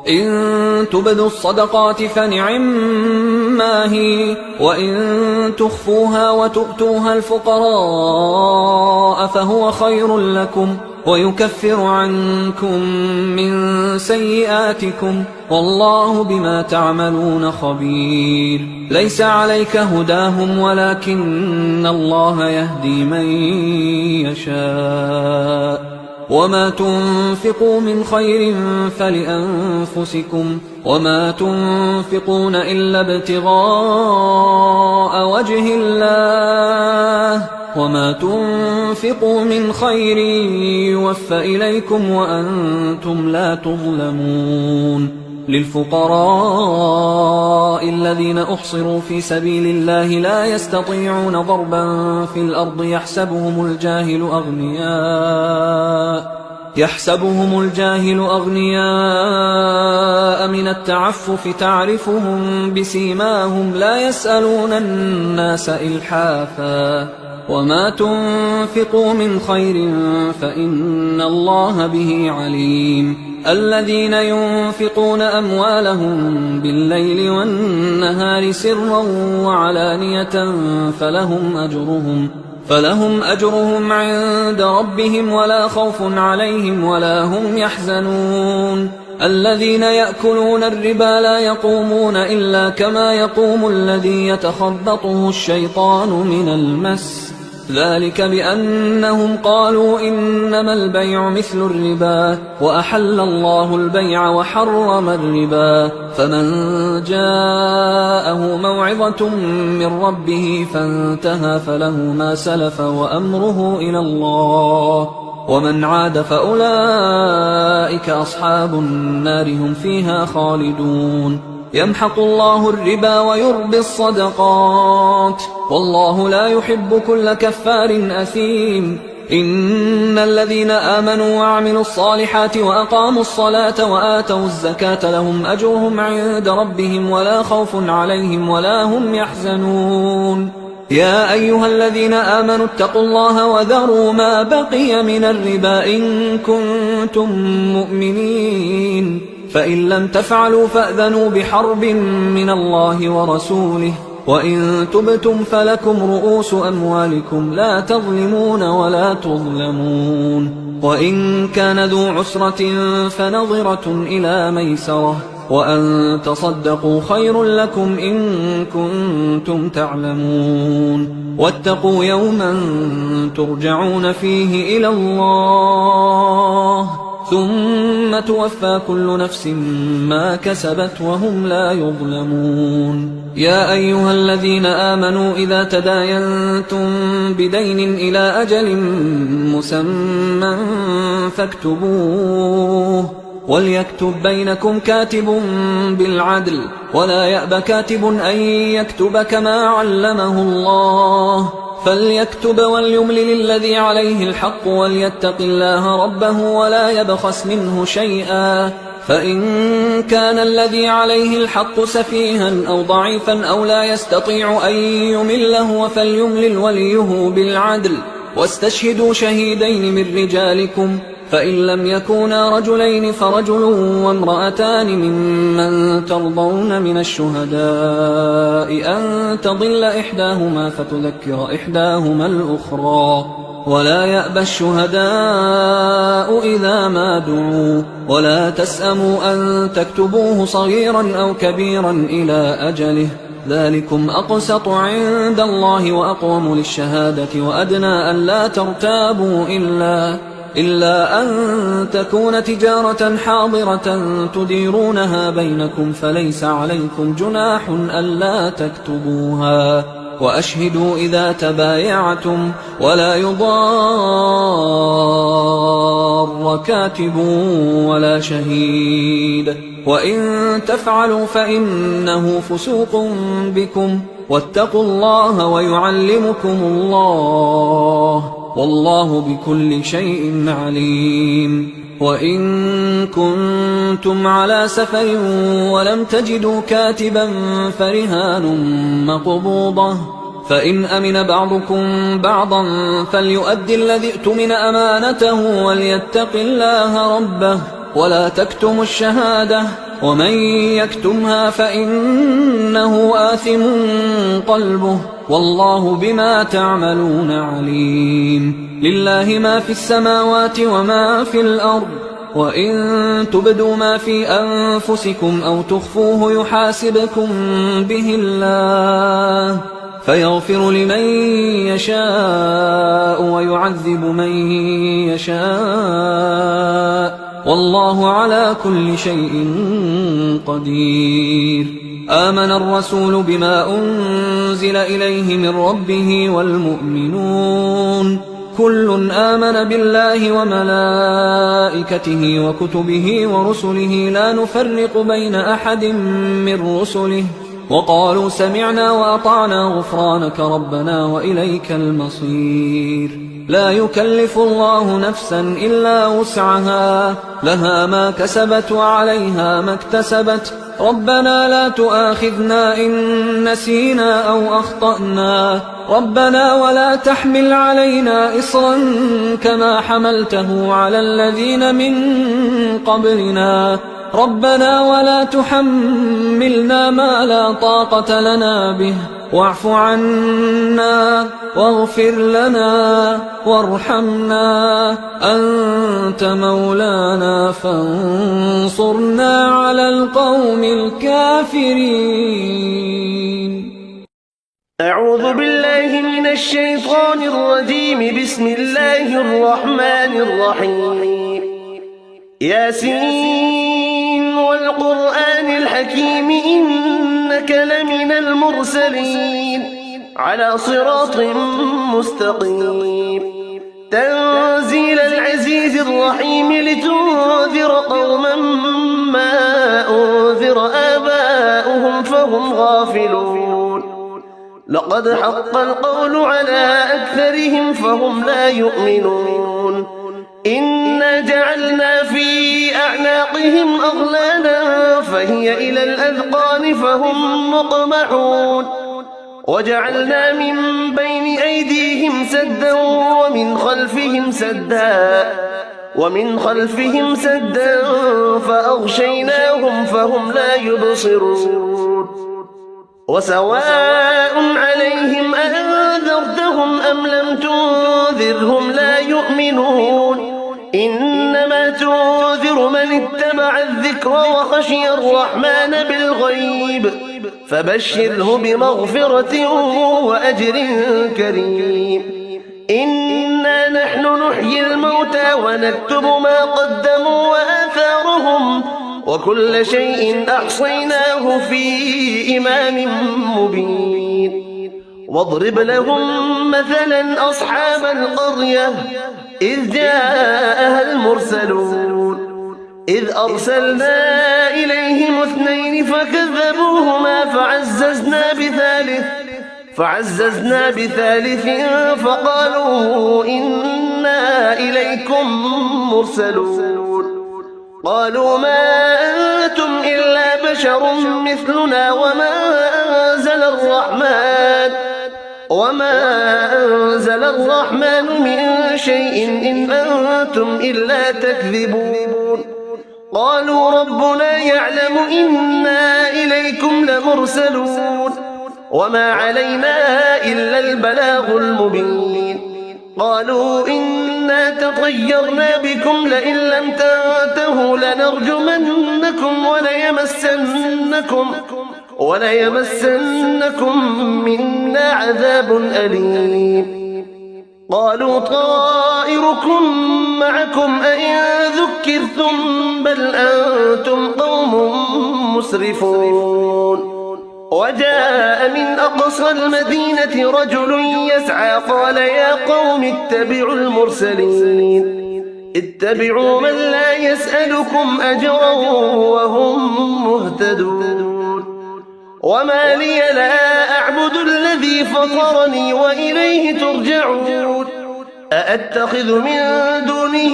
إن تبدوا الصدقات فنعما هي وإن تخفوها وتؤتوها الفقراء فهو خير لكم ويكفر عنكم من سيئاتكم والله بما تعملون خبير ليس عليك هداهم ولكن الله يهدي من يشاء وما تنفقوا من خير فلأنفسكم وما تنفقون إلا ابتغاء وجه الله وما تنفقوا من خير يوفى إليكم وأنتم لا تظلمون للفقراء الذين أحصروا في سبيل الله لا يستطيعون ضربا في الأرض يحسبهم الجاهل أغنياء من التعفف تعرفهم بسيماهم لا يسألون الناس إلحافا وما تنفقوا من خير فإن الله به عليم الذين ينفقون أموالهم بالليل والنهار سرا وعلانية فلهم أجرهم عند ربهم ولا خوف عليهم ولا هم يحزنون الذين يأكلون الربا لا يقومون إلا كما يقوم الذي يتخبطه الشيطان من المس ذلك بأنهم قالوا إنما البيع مثل الربا وأحل الله البيع وحرم الربا فمن جاءه موعظة من ربه فانتهى فله ما سلف وأمره إلى الله ومن عاد فأولئك أصحاب النار هم فيها خالدون يمحق الله الربا ويربي الصدقات والله لا يحب كل كفار أثيم إن الذين آمنوا وعملوا الصالحات وأقاموا الصلاة وآتوا الزكاة لهم أجرهم عند ربهم ولا خوف عليهم ولا هم يحزنون يا أيها الذين آمنوا اتقوا الله وذروا ما بقي من الربا إن كنتم مؤمنين فإن لم تفعلوا فأذنوا بحرب من الله ورسوله وإن تبتم فلكم رؤوس أموالكم لا تظلمون ولا تظلمون وإن كان ذو عسرة فنظرة إلى ميسرة وأن تصدقوا خير لكم إن كنتم تعلمون واتقوا يوما ترجعون فيه إلى الله ثم توفى كل نفس ما كسبت وهم لا يظلمون يا أيها الذين آمنوا إذا تداينتم بدين إلى أجل مسمى فاكتبوه وليكتب بينكم كاتب بالعدل ولا يأب كاتب أن يكتب كما علمه الله فليكتب وليملل الذي عليه الحق وليتق الله ربه ولا يبخس منه شيئا فإن كان الذي عليه الحق سفيها أو ضعيفا أو لا يستطيع أن يمله فليملل وليه بالعدل واستشهدوا شهيدين من رجالكم فإن لم يكونا رجلين فرجل وامرأتان ممن ترضون من الشهداء أن تضل إحداهما فتذكر إحداهما الأخرى ولا يأبى الشهداء إذا ما دعوا ولا تسأموا أن تكتبوه صغيرا أو كبيرا إلى أجله ذلكم أقسط عند الله وأقوم للشهادة وأدنى أن لا ترتابوا إلا أن تكون تجارة حاضرة تديرونها بينكم فليس عليكم جناح ألا تكتبوها وأشهدوا إذا تبايعتم ولا يضار كاتب ولا شهيد وإن تفعلوا فإنه فسوق بكم واتقوا الله ويعلمكم الله والله بكل شيء عليم وإن كنتم على سفر ولم تجدوا كاتبا فرهان مقبوضة، فإن أمن بعضكم بعضا فليؤدي الذي ائتمن أمانته وليتق الله ربه ولا تكتموا الشهادة، ومن يكتمها فإنه آثم قلبه والله بما تعملون عليم. لله ما في السماوات وما في الأرض، وإن تبدوا ما في أنفسكم أو تخفوه يحاسبكم به الله فيغفر لمن يشاء ويعذب من يشاء والله على كل شيء قدير. آمن الرسول بما أنزل إليه من ربه والمؤمنون كل آمن بالله وملائكته وكتبه ورسله لا نفرق بين أحد من رسله وقالوا سمعنا وأطعنا غفرانك ربنا وإليك المصير. لا يكلف الله نفسا إلا وسعها، لها ما كسبت وعليها ما اكتسبت. ربنا لا تؤاخذنا إن نسينا أو أخطأنا، ربنا ولا تحمل علينا إصرا كما حملته على الذين من قبلنا، ربنا ولا تحملنا ما لا طاقة لنا به واعف عنا واغفر لنا وارحمنا أنت مولانا فانصرنا على القوم الكافرين. أعوذ بالله من الشيطان الرجيم. بسم الله الرحمن الرحيم. ياسين والقرآن الحكيم إنك لمن المرسلين على صراط مستقيم. تنزيل العزيز الرحيم لتنذر قوما ما أنذر آباؤهم فهم غافلون. لقد حق القول على أكثرهم فهم لا يؤمنون. إنا جعلنا في أعناقهم أغلالا فهي إلى الأذقان فهم مقمحون. وجعلنا من بين أيديهم سدا ومن خلفهم سدا فأغشيناهم فهم لا يبصرون. وسواء عليهم أنذرتهم أم لم تنذرهم لا يؤمنون. إنما تنذر من اتبع الذكر وخشي الرحمن بالغيب فبشره بمغفرة وأجر كريم. إنا نحن نحيي الموتى ونكتب ما قدموا وآثارهم وكل شيء أحصيناه في إمام مبين. واضرب لهم مثلا أصحاب القرية إذ جاءها المرسلون إذ أرسلنا إليهم 2 فكذبوهما فعززنا بثالث فقالوا إنا إليكم مرسلون. قالوا ما أنتم إلا بشر مثلنا وما أنزل الرحمن من شيء إن أنتم إلا تكذبون. قالوا ربنا يعلم إنا إليكم لمرسلون وما علينا إلا البلاغ المبين. قالوا إنا تطيرنا بكم لئن لم تنتهوا لنرجمنكم وليمسنكم منا عذاب أليم. قالوا طائركم معكم أئن ذكرتم بل أنتم قوم مسرفون. وجاء من أقصى المدينة رجل يسعى قال يا قوم اتبعوا المرسلين اتبعوا من لا يسألكم أجرا وهم مهتدون. وما لي لا أعبد الذي فطرني وإليه ترجعون. أأتخذ من دونه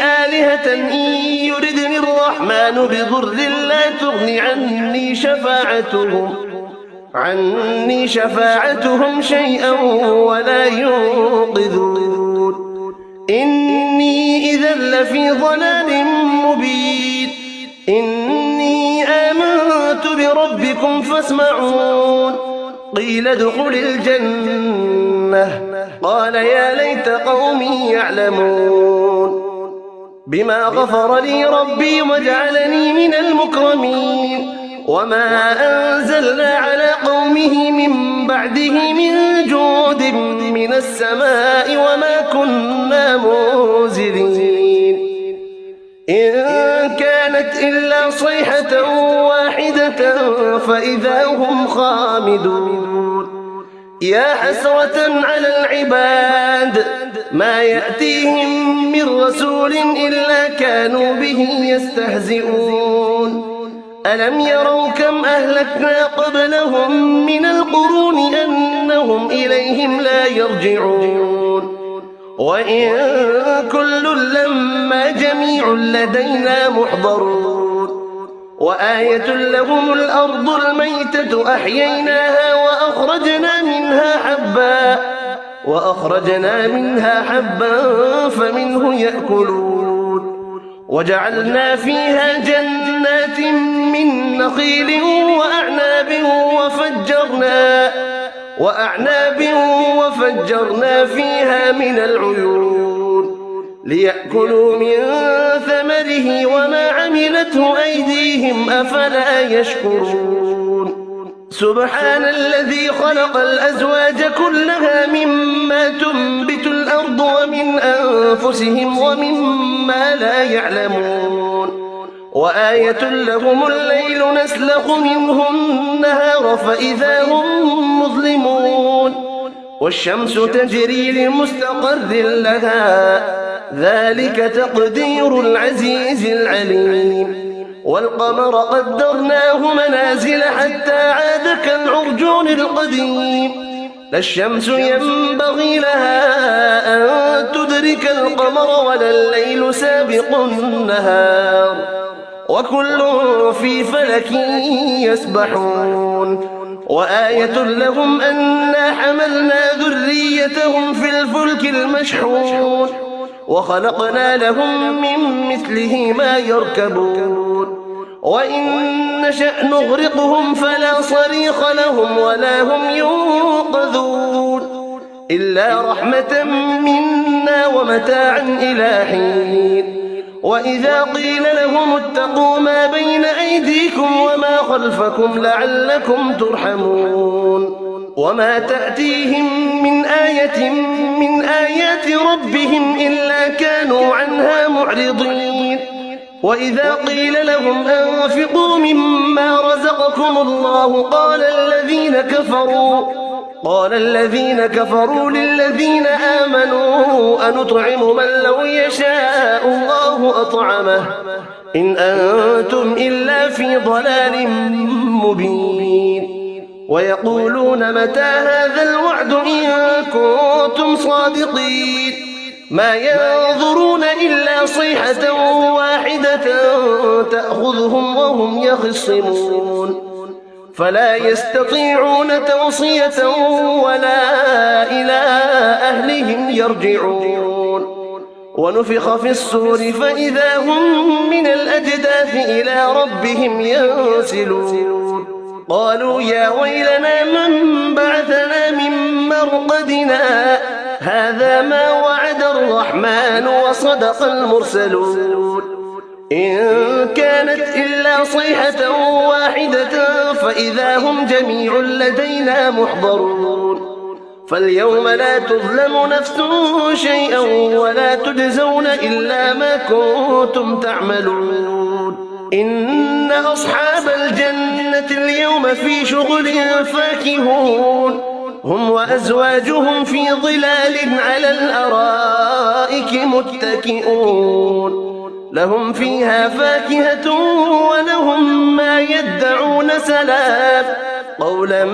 آلهة إن يردني الرحمن بضر لا تغن عني شفاعتهم شيئا ولا ينقذون إني إذا لفي ضلال مبين إني آمنت بربكم فاسمعون قيل ادخل الجنة قال يا ليت قومي يعلمون بما غفر لي ربي وجعلني من المكرمين وما أنزلنا على قومه من بعده من جود من السماء وما كنا منزلين إن كانت إلا صيحة واحدة فإذا هم خامدون يا حسرة على العباد ما يأتيهم من رسول إلا كانوا به يستهزئون ألم يروا كم أهلكنا قبلهم من القرون أنهم إليهم لا يرجعون وإن كل لما جميع لدينا محضرون وآية لهم الأرض الميتة أحييناها وأخرجنا منها حبا فمنه يأكلون وجعلنا فيها جنات من نخيل وأعناب وفجرنا فيها من العيون ليأكلوا من ثمره وما عملته أيديهم أفلا يشكرون سبحان الذي خلق الأزواج كلها مما تنبت الأرض ومن أنفسهم ومما لا يعلمون وآية لهم الليل نسلخ منه النهار فإذا هم مظلمون والشمس تجري لمستقر لها ذلك تقدير العزيز العليم والقمر قدرناه منازل حتى عاد كالعرجون القديم لا الشمس ينبغي لها أن تدرك القمر ولا الليل سابق النهار وكل في فلك يسبحون وآية لهم أنا حملنا ذريتهم في الفلك المشحون وخلقنا لهم من مثله ما يركبون وإن نشأ نغرقهم فلا صريخ لهم ولا هم ينقذون إلا رحمة منا ومتاعا إلى حين وإذا قيل لهم اتقوا ما بين أيديكم وما خلفكم لعلكم ترحمون وما تأتيهم من آية من آيات ربهم إلا كانوا عنها معرضين وإذا قيل لهم أنفقوا مما رزقكم الله قال الذين كفروا للذين آمنوا أنطعم من لو يشاء الله أطعمه إن أنتم إلا في ضلال مبين ويقولون متى هذا الوعد إن كنتم صادقين ما ينظرون إلا صيحة واحدة تأخذهم وهم يخصمون فلا يستطيعون توصية ولا إلى أهلهم يرجعون ونفخ في الصور فإذا هم من الأجداث إلى ربهم ينسلون قالوا يا ويلنا من بعثنا من مرقدنا هذا ما وعد الرحمن وصدق المرسلون إن كانت إلا صيحة واحدة فإذا هم جميع لدينا محضرون فاليوم لا تظلم نفس شيئا ولا تجزون إلا ما كنتم تعملون إن أصحاب الجنة اليوم في شغل فاكهون هم وأزواجهم في ظلال على الأرائك متكئون لهم فيها فاكهة ولهم ما يدعون سلام قولا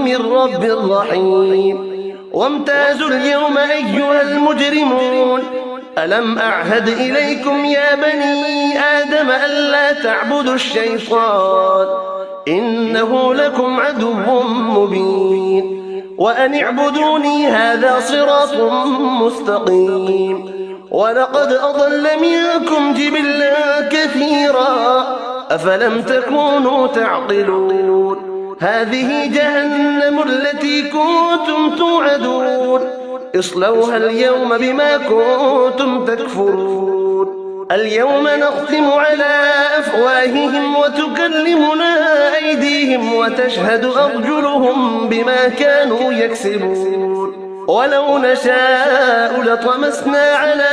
من رب رحيم وامتازوا اليوم أيها المجرمون ألم أعهد إليكم يا بني آدم ألا تعبدوا الشيطان إنه لكم عدو مبين وأن اعبدوني هذا صراط مستقيم ولقد أضل منكم جبلا كثيرا أفلم تكونوا تعقلون هذه جهنم التي كنتم توعدون اصلوها اليوم بما كنتم تكفرون اليوم نختم على أفواههم وتكلمنا أيديهم وتشهد أرجلهم بما كانوا يكسبون ولو نشاء لطمسنا على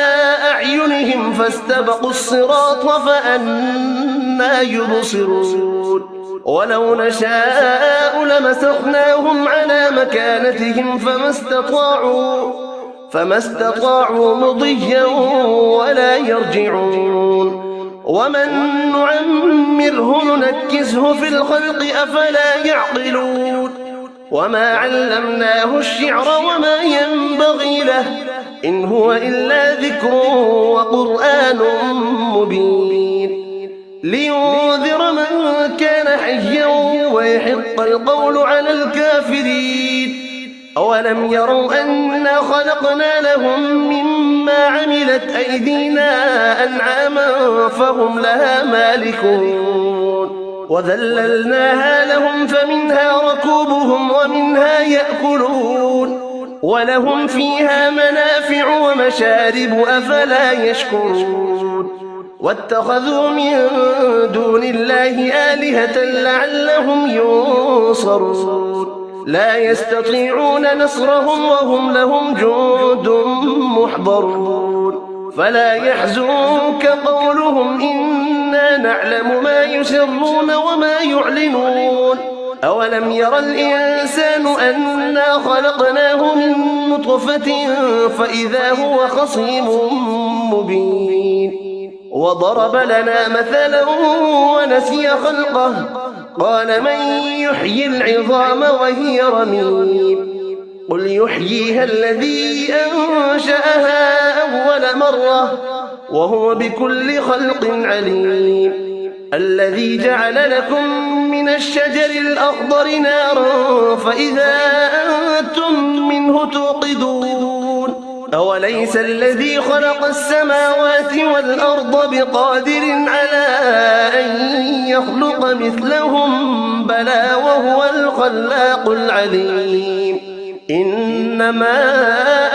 أعينهم فاستبقوا الصراط فأنى يبصرون ولو نشاء لمسخناهم على مكانتهم فما استطاعوا مضيا ولا يرجعون ومن نعمره ننكسه في الخلق أفلا يعقلون وما علمناه الشعر وما ينبغي له إن هو إلا ذكر وقرآن مبين لينذر من كان حيا ويحق القول على الكافرين أولم يروا أنا خلقنا لهم مما عملت أيدينا أنعاما فهم لها مالكون وذللناها لهم فمنها ركوبهم ومنها يأكلون ولهم فيها منافع ومشارب أفلا يشكرون واتخذوا من دون الله آلهة لعلهم ينصرون لا يستطيعون نصرهم وهم لهم جند محضرون فلا يحزنك قولهم إنا نعلم ما يسرون وما يعلنون أولم ير الإنسان أنا خلقناه من نطفة فإذا هو خصيم مبين وضرب لنا مثلا ونسي خلقه قال من يحيي العظام وهي رميم قل يحييها الذي أنشأها أول مرة وهو بكل خلق عليم الذي جعل لكم من الشجر الأخضر نارا فإذا أنتم منه توقدون أوليس الذي خلق السماوات والأرض بقادر على أن يخلق مثلهم بلى وهو الخلاق العليم إنما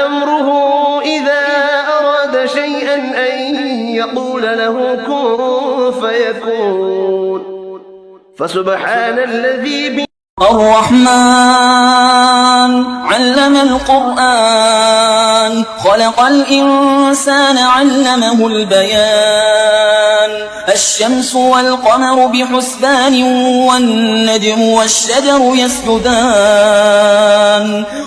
أمره إذا أراد شيئا أن يقول له كن فيكون فسبحان الذي الرحمن علم القرآن خلق الإنسان علمه البيان الشمس والقمر بحسبان والنجم والشجر يسجدان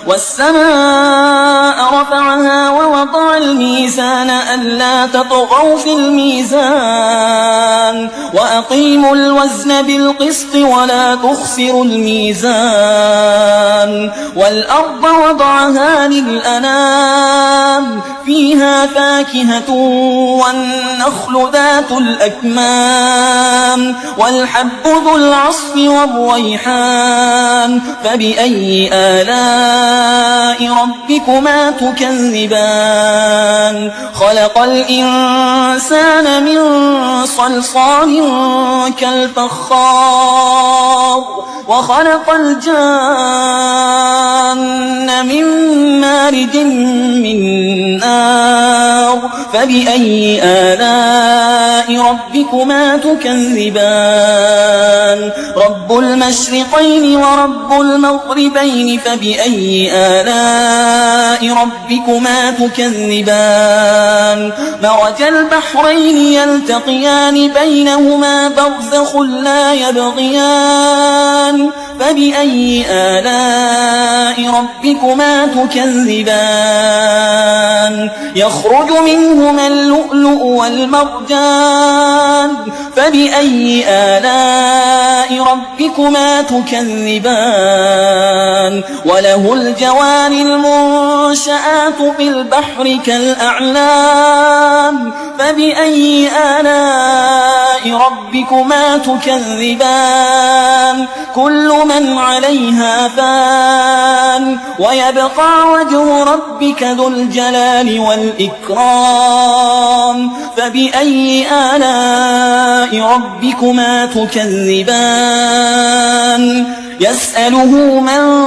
والسماء رفعها ووضع الميزان ألا تطغوا في الميزان وأقيموا الوزن بالقسط ولا تخسروا الميزان والأرض وضعها للأنام فيها فاكهة والنخل ذات الأكمام والحب ذو العصف والريحان فبأي آلاء ربكما تكذبان خلق الإنسان من صلصال كالفخار وخلق الجان من مارج من نار فبأي آلاء ربكما تكذبان رب المشرقين ورب المغربين فبأي آلاء ربكما تكذبان مرج البحرين يلتقيان بينهما برزخ لا يبغيان فبأي آلاء ربكما تكذبان يخرج منهما اللؤلؤ والمرجان فبأي آلاء ربكما تكذبان وله الجوار المنشآت في البحر كالأعلام فبأي آلاء ربكما تكذبان كل من عليها فان ويبقى وجه ربك ذو الجلال والإكرام فبأي آلاء ربكما تكذبان يسأله من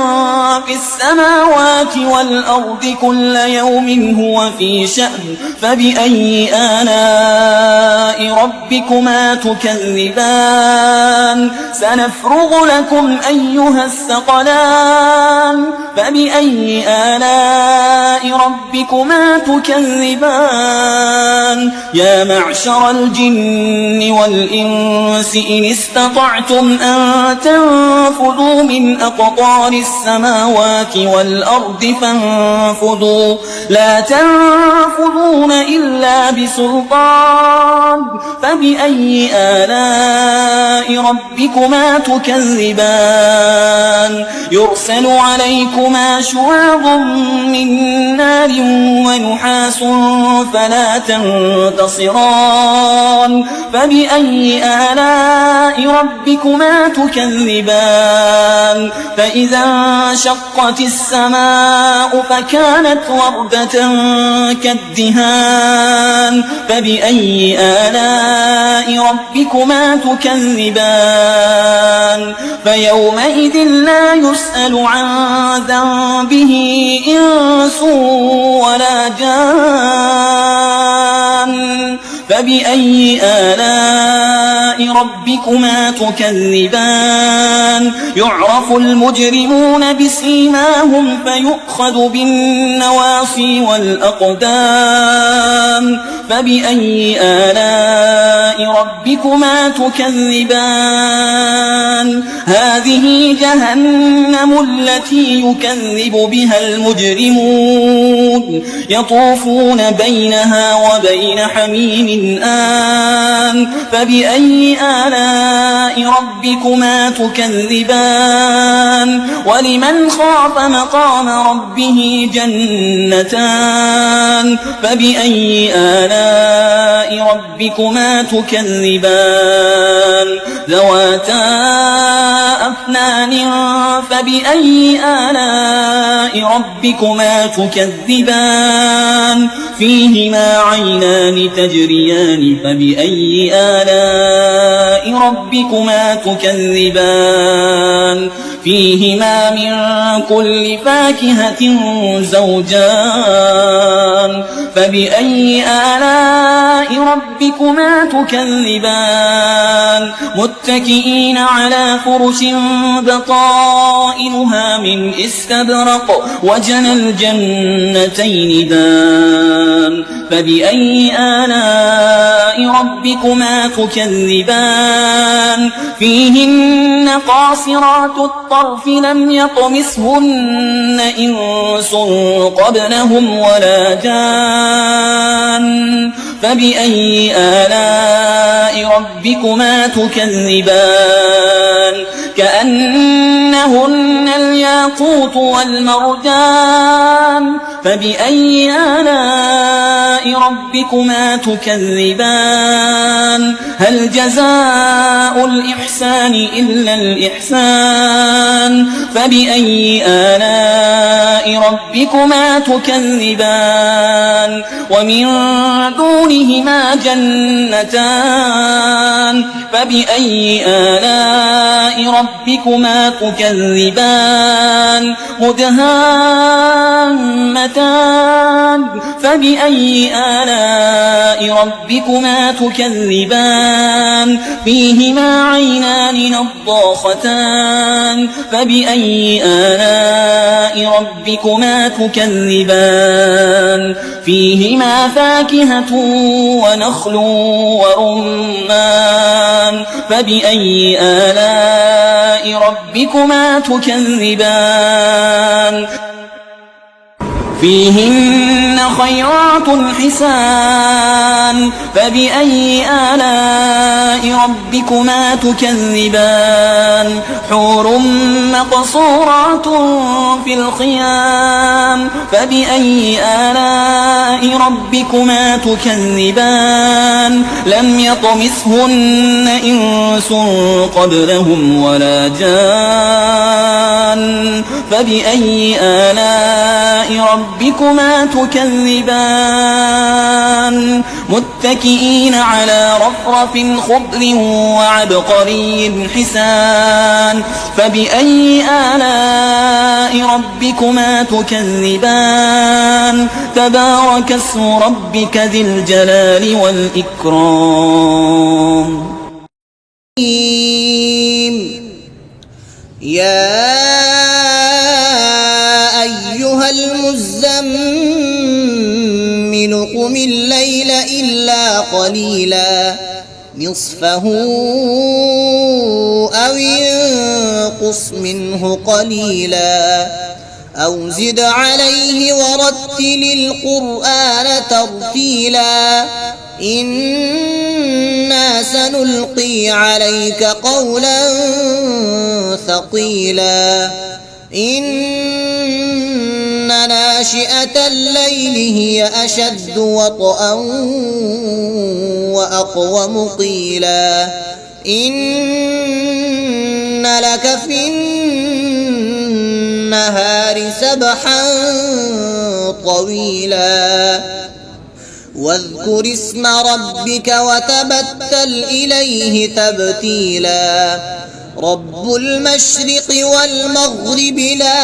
في السماوات والأرض كل يوم هو في شأن فبأي آلاء ربكما تكذبان سنفرغ لكم أيها الثقلان فبأي آلاء ربكما تكذبان يا معشر الجن والإنس إن استطعتم أن تنفذوا من أقطار السماوات والأرض فانفذوا لا تنفذون إلا بسلطان فبأي آلاء ربكما تكذبان يرسل عليكما شواظ من نار ونحاس فلا تنتصران فبأي آلاء ربكما تكذبان فإذا انشقت السماء فكانت وردة كالدهان فبأي آلاء ربكما تكذبان فيومئذ لا يسأل عن ذنبه إنس ولا جان فبأي آلاء ربكما تكذبان يعرف المجرمون بسيماهم فيؤخذ بالنواصي والأقدام فبأي آلاء ربكما تكذبان هذه جهنم التي يكذب بها المجرمون يطوفون بينها وبين حميم آن فبأي آلاء ربكما تكذبان ولمن خاف مقام ربه جنتان فبأي آلاء ربكما تكذبان ذواتا أفنان فبأي آلاء ربكما تكذبان فيهما عينان تجريان فبأي آلاء ربكما تكذبان فيهما من كل فاكهة زوجان فبأي آلاء ربكما تكذبان متكئين على فرش بطائنها من استبرق وجنى الجنتين دان فبأي آلاء ربكما تكذبان فيهن قاصرات الطرف لم يطمثهن إنس قبلهم ولا جان فبأي آلاء ربكما تكذبان كأنهن الياقوت والمرجان فبأي آلاء ربكما تكذبان هل جزاء الإحسان إلا الإحسان فبأي آلاء ربكما تكذبان ومن دونهما جنتان فبأي آلاء ربكما تكذبان مدهامتان فبأي آلاء ربكما تكذبان فيهما عينان نضاختان فبأي آلاء ربكما تكذبان فيهما فاكهة ونخل ورمان فبأي آلاء ربكما تكذبان فيهن خيرات حسان فبأي آلاء ربكما تكذبان حور مقصورات في الخيام فبأي آلاء ربكما تكذبان لم يطمثهن إنس قبلهم ولا جان فبأي آلاء ربكما تكذبان متكئين على رفرف خضر وعبقري حسان فبأي آلاء ربكما تكذبان تبارك اسم ربك ذي الجلال والإكرام يا أيها المزمل قم الليل إلا قليلا نصفه أو انقص منه قليلا أو زد عليه ورتل القرآن ترتيلا إنا سنلقي عليك قولا ثقيلا إن ناشئة الليل هي أشد وطئا وأقوم قيلا إن لك في النهار سبحا طويلا واذكر اسم ربك وتبتل إليه تبتيلا رب المشرق والمغرب لا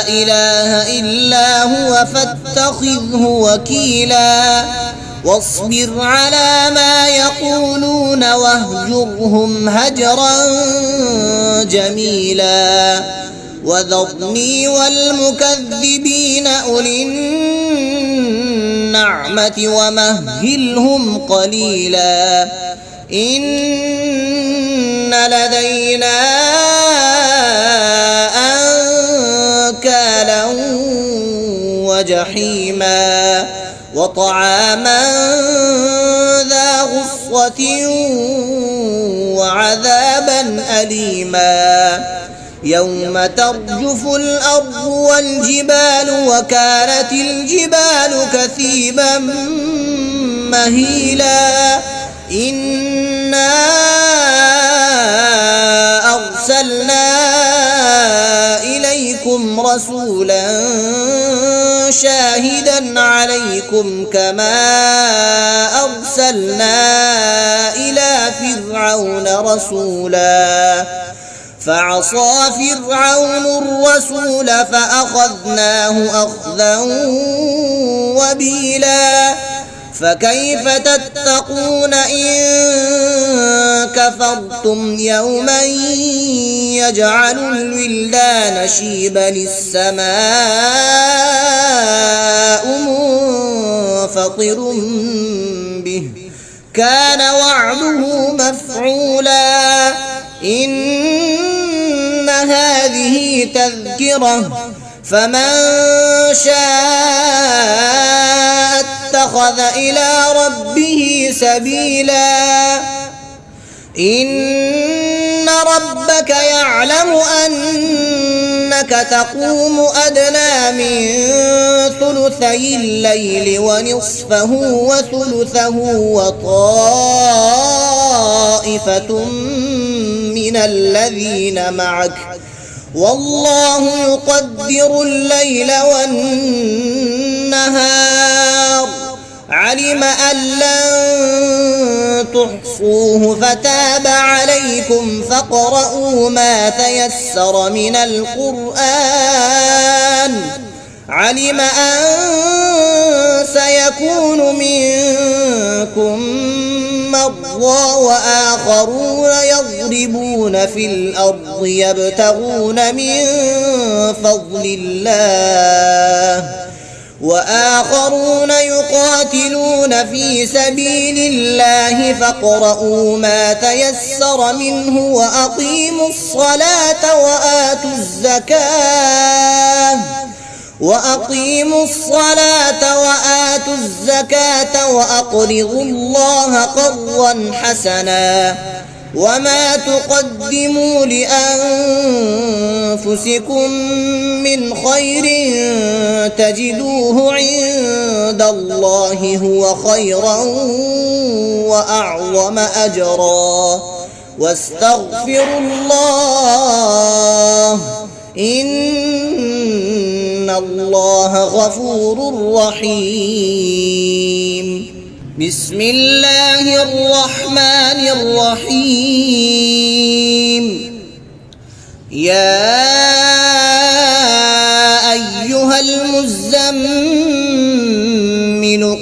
إله إلا هو فاتخذه وكيلا واصبر على ما يقولون واهجرهم هجرا جميلا وذرني والمكذبين أولي النعمة ومهلهم قليلا إن لدينا أنكالا وجحيما وطعاما ذا غصة وعذابا أليما يوم ترجف الأرض والجبال وكانت الجبال كثيبا مهيلا إنا أرسلنا إليكم رسولا شاهدا عليكم كما أرسلنا إلى فرعون رسولا فعصى فرعون الرسول فأخذناه أخذا وبيلا فكيف تتقون إن كفرتم يوما يجعل الولدان شيبا السماء منفطر به كان وعده مفعولا إن هذه تذكرة فمن شاء اتخذ إلى ربه سبيلا إن ربك يعلم أنك تقوم أدنى من ثلثي الليل ونصفه وثلثه وطائفة من الذين معك والله يقدر الليل والنهار علم أن لن تحصوه فتاب عليكم فاقرؤوا ما تيسر من القرآن علم أن سيكون منكم مرضى وآخرون يضربون في الأرض يبتغون من فضل الله وآخرون يقاتلون في سبيل الله فاقرؤوا ما تيسر منه وأقيموا الصلاة وآتوا الزكاة وأقرضوا الله قرضا حسنا وما تقدموا لأنفسكم من خير تجدوه عند الله هو خيرا وأعظم أجرا واستغفروا الله إن الله غفور رحيم. بسم الله الرحمن الرحيم. يا أيها المزمل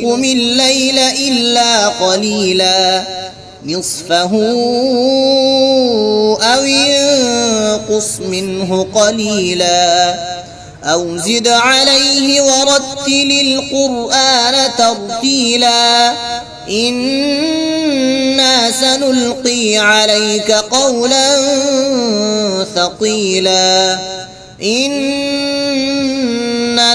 قم الليل إلا قليلا نصفه أو انقص منه قليلا أو زد عليه ورتل القرآن ترتيلا إنا سنلقي عليك قولا ثقيلا إن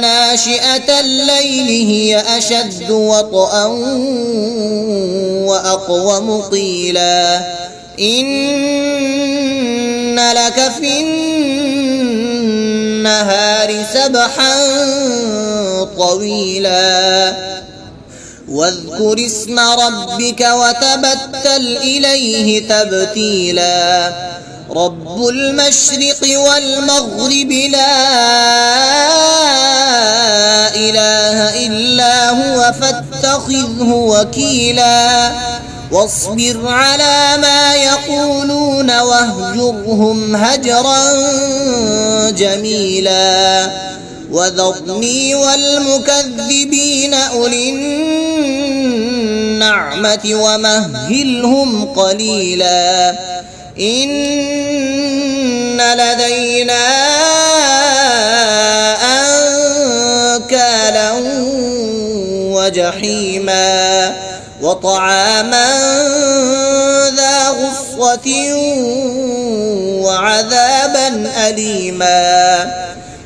ناشئة الليل هي أشد وطئا وأقوم قيلا إن لك في النهار سبحا طويلا واذكر اسم ربك وتبتل إليه تبتيلا رب المشرق والمغرب لا إله إلا هو فاتخذه وكيلا واصبر على ما يقولون واهجرهم هجرا جميلا وذرني والمكذبين أولي النعمة ومهلهم قليلا إن لدينا أنكالا وجحيما وطعاما ذا غصة وعذابا أليما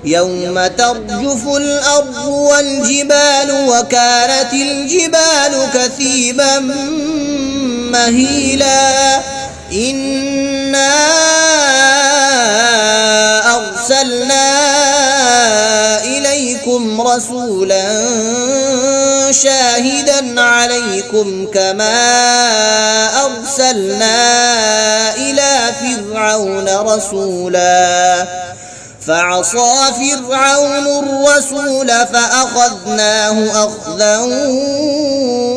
يوم ترجف الأرض والجبال وكانت الجبال كثيبا مهيلا إنا أرسلنا إليكم رسولا شاهدا عليكم كما أرسلنا إلى فرعون رسولا فعصى فرعون الرسول فأخذناه أخذا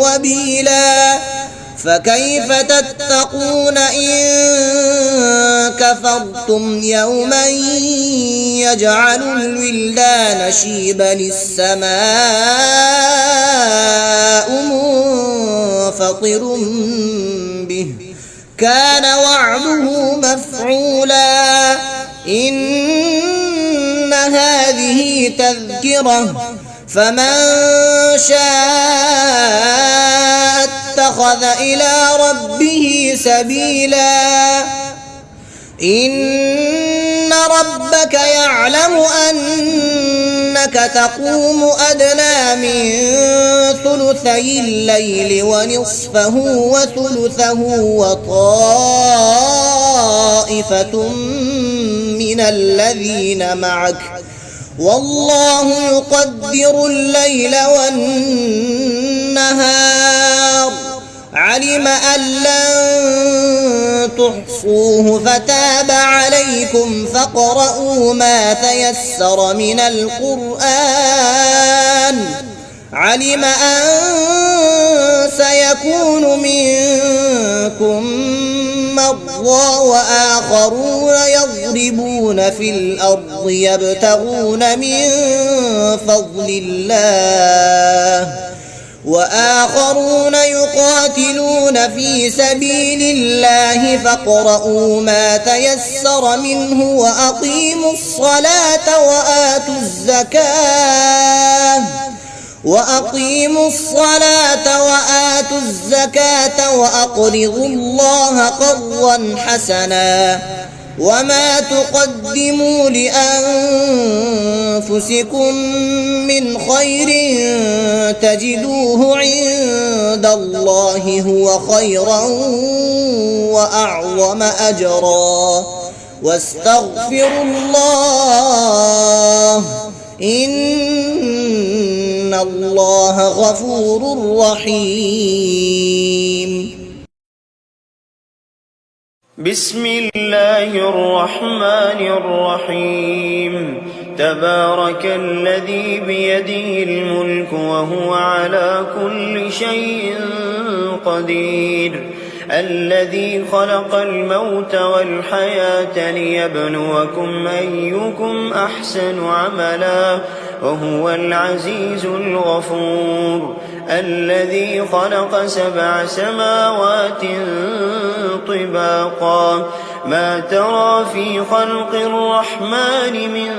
وبيلا فكيف تتقون إن كفرتم يوما يجعل الولدان شيبا السماء منفطر به كان وعده مفعولا إن هذه تذكرة فمن شاء اتخذ إلى ربه سبيلا إن ربك يعلم أنك تقوم أدنى من ثلثي الليل ونصفه وثلثه وطائفة من الذين معك والله يقدر الليل والنهار علم أن لن تحصوه فتاب عليكم فاقرؤوا ما تيسر من القرآن علم أن سيكون منكم مرضى وآخرون يضربون في الأرض يبتغون من فضل الله وآخرون يقاتلون في سبيل الله فاقرؤوا ما تيسر منه وأقيموا الصلاة وآتوا الزكاة وأقرضوا الله قرضا حسنا وما تقدموا لأنفسكم من خير تجدوه عند الله هو خيرا وأعظم أجرا واستغفروا الله إن الله غفور رحيم. بسم الله الرحمن الرحيم. تبارك الذي بيده الملك وهو على كل شيء قدير، الذي خلق الموت والحياة ليبلوكم أيكم أحسن عملا وهو العزيز الغفور، الذي خلق 7 سماوات طباقا ما ترى في خلق الرحمن من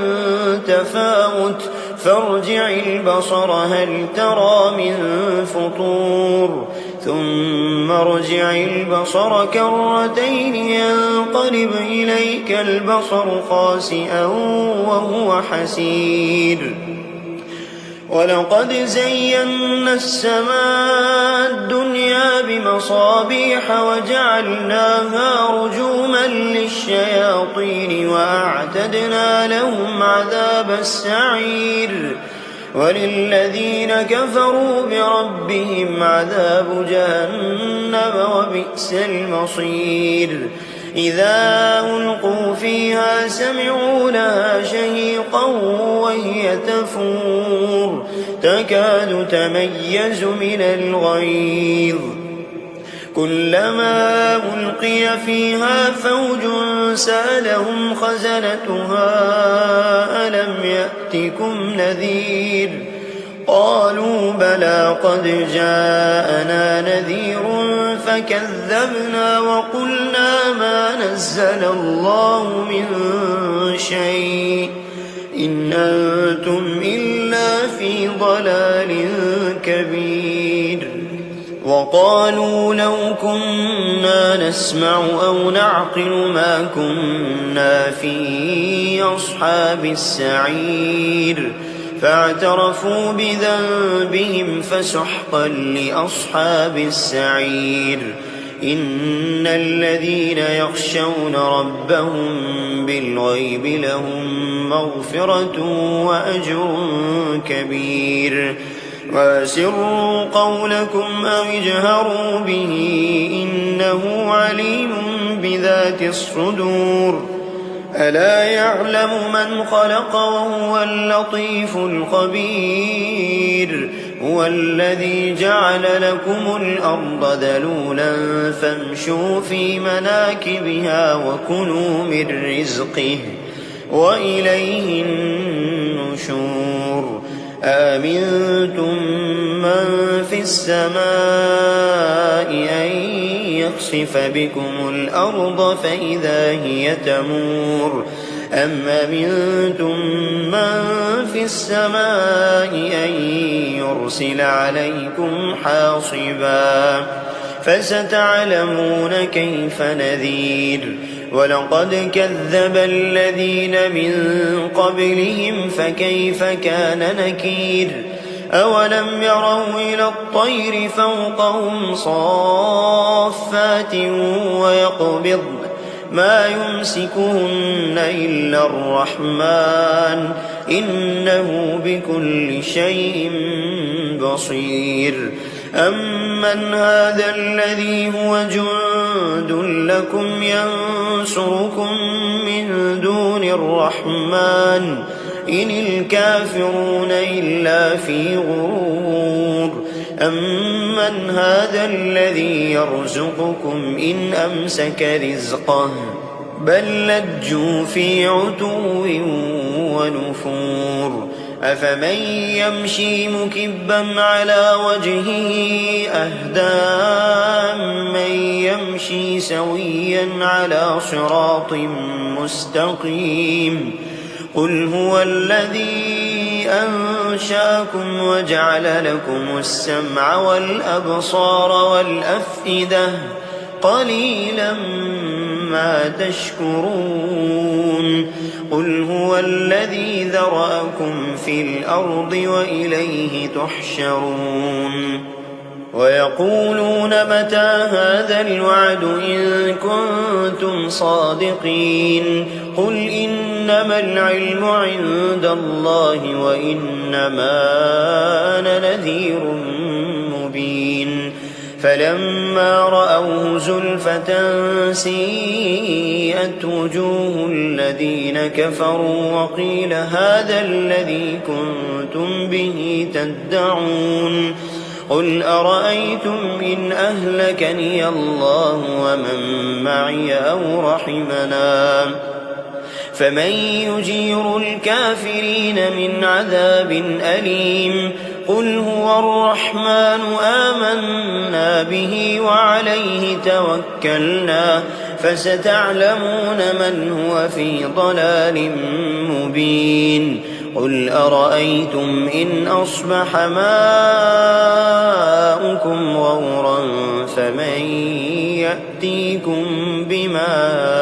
تفاوت فارجع البصر هل ترى من فطور ثم ارجع البصر كرتين ينقلب إليك البصر خاسئا وهو حسير. ولقد زينا السماء الدنيا بمصابيح وجعلناها رجوما للشياطين وأعتدنا لهم عذاب السعير. وللذين كفروا بربهم عذاب جهنم وبئس المصير. إذا ألقوا فيها سمعوا لها شهيقا وهي تفور تكاد تميز من الغيظ، كلما ألقي فيها فوج سألهم خزنتها ألم يأتكم نذير؟ قالوا بلى قد جاءنا نذير فكذبنا وقلنا ما نزل الله من شيء إن أنتم إلا في ضلال كبير. وقالوا لو كنا نسمع أو نعقل ما كنا في أصحاب السعير، فاعترفوا بذنبهم فسحقا لأصحاب السعير. إن الذين يخشون ربهم بالغيب لهم مغفرة وأجر كبير. وأسروا قولكم أو اجهروا به إنه عليم بذات الصدور. ألا يعلم من خلق وهو اللطيف الخبير. هو الذي جعل لكم الأرض ذلولا فامشوا في مناكبها وكلوا من رزقه وإليه النشور. آمنتم من في السماء أن يخسف بكم الأرض فإذا هي تمور أم أمنتم من في السماء أن يرسل عليكم حاصبا فستعلمون كيف نذير. ولقد كذب الذين من قبلهم فكيف كان نكير. أولم يروا إلى الطير فوقهم صافات ويقبضن ما يمسكهن إلا الرحمن إنه بكل شيء بصير. أمن هذا الذي هو جند لكم ينصركم من دون الرحمن إن الكافرون إلا في غرور. أمن هذا الذي يرزقكم إن أمسك رزقه بل لجوا في عتو ونفور. أفمن يمشي مكبا على وجهه أهدى من يمشي سويا على صراط مستقيم. قل هو الذي أنشأكم وجعل لكم السمع والأبصار والأفئدة قليلا ما تشكرون قل هو الذي ذرأكم في الأرض وإليه تحشرون ويقولون متى هذا الوعد إن كنتم صادقين قل إنما العلم عند الله وإنما أنا نذير مبين فلما رأوه زلفة سيئت وجوه الذين كفروا وقيل هذا الذي كنتم به تدعون قل أرأيتم إن أهلكني الله ومن معي أو رحمنا فمن يجير الكافرين من عذاب أليم قل هو الرحمن آمنا به وعليه توكلنا فستعلمون من هو في ضلال مبين قل أرأيتم إن أصبح ماؤكم غورا فمن يأتيكم بماء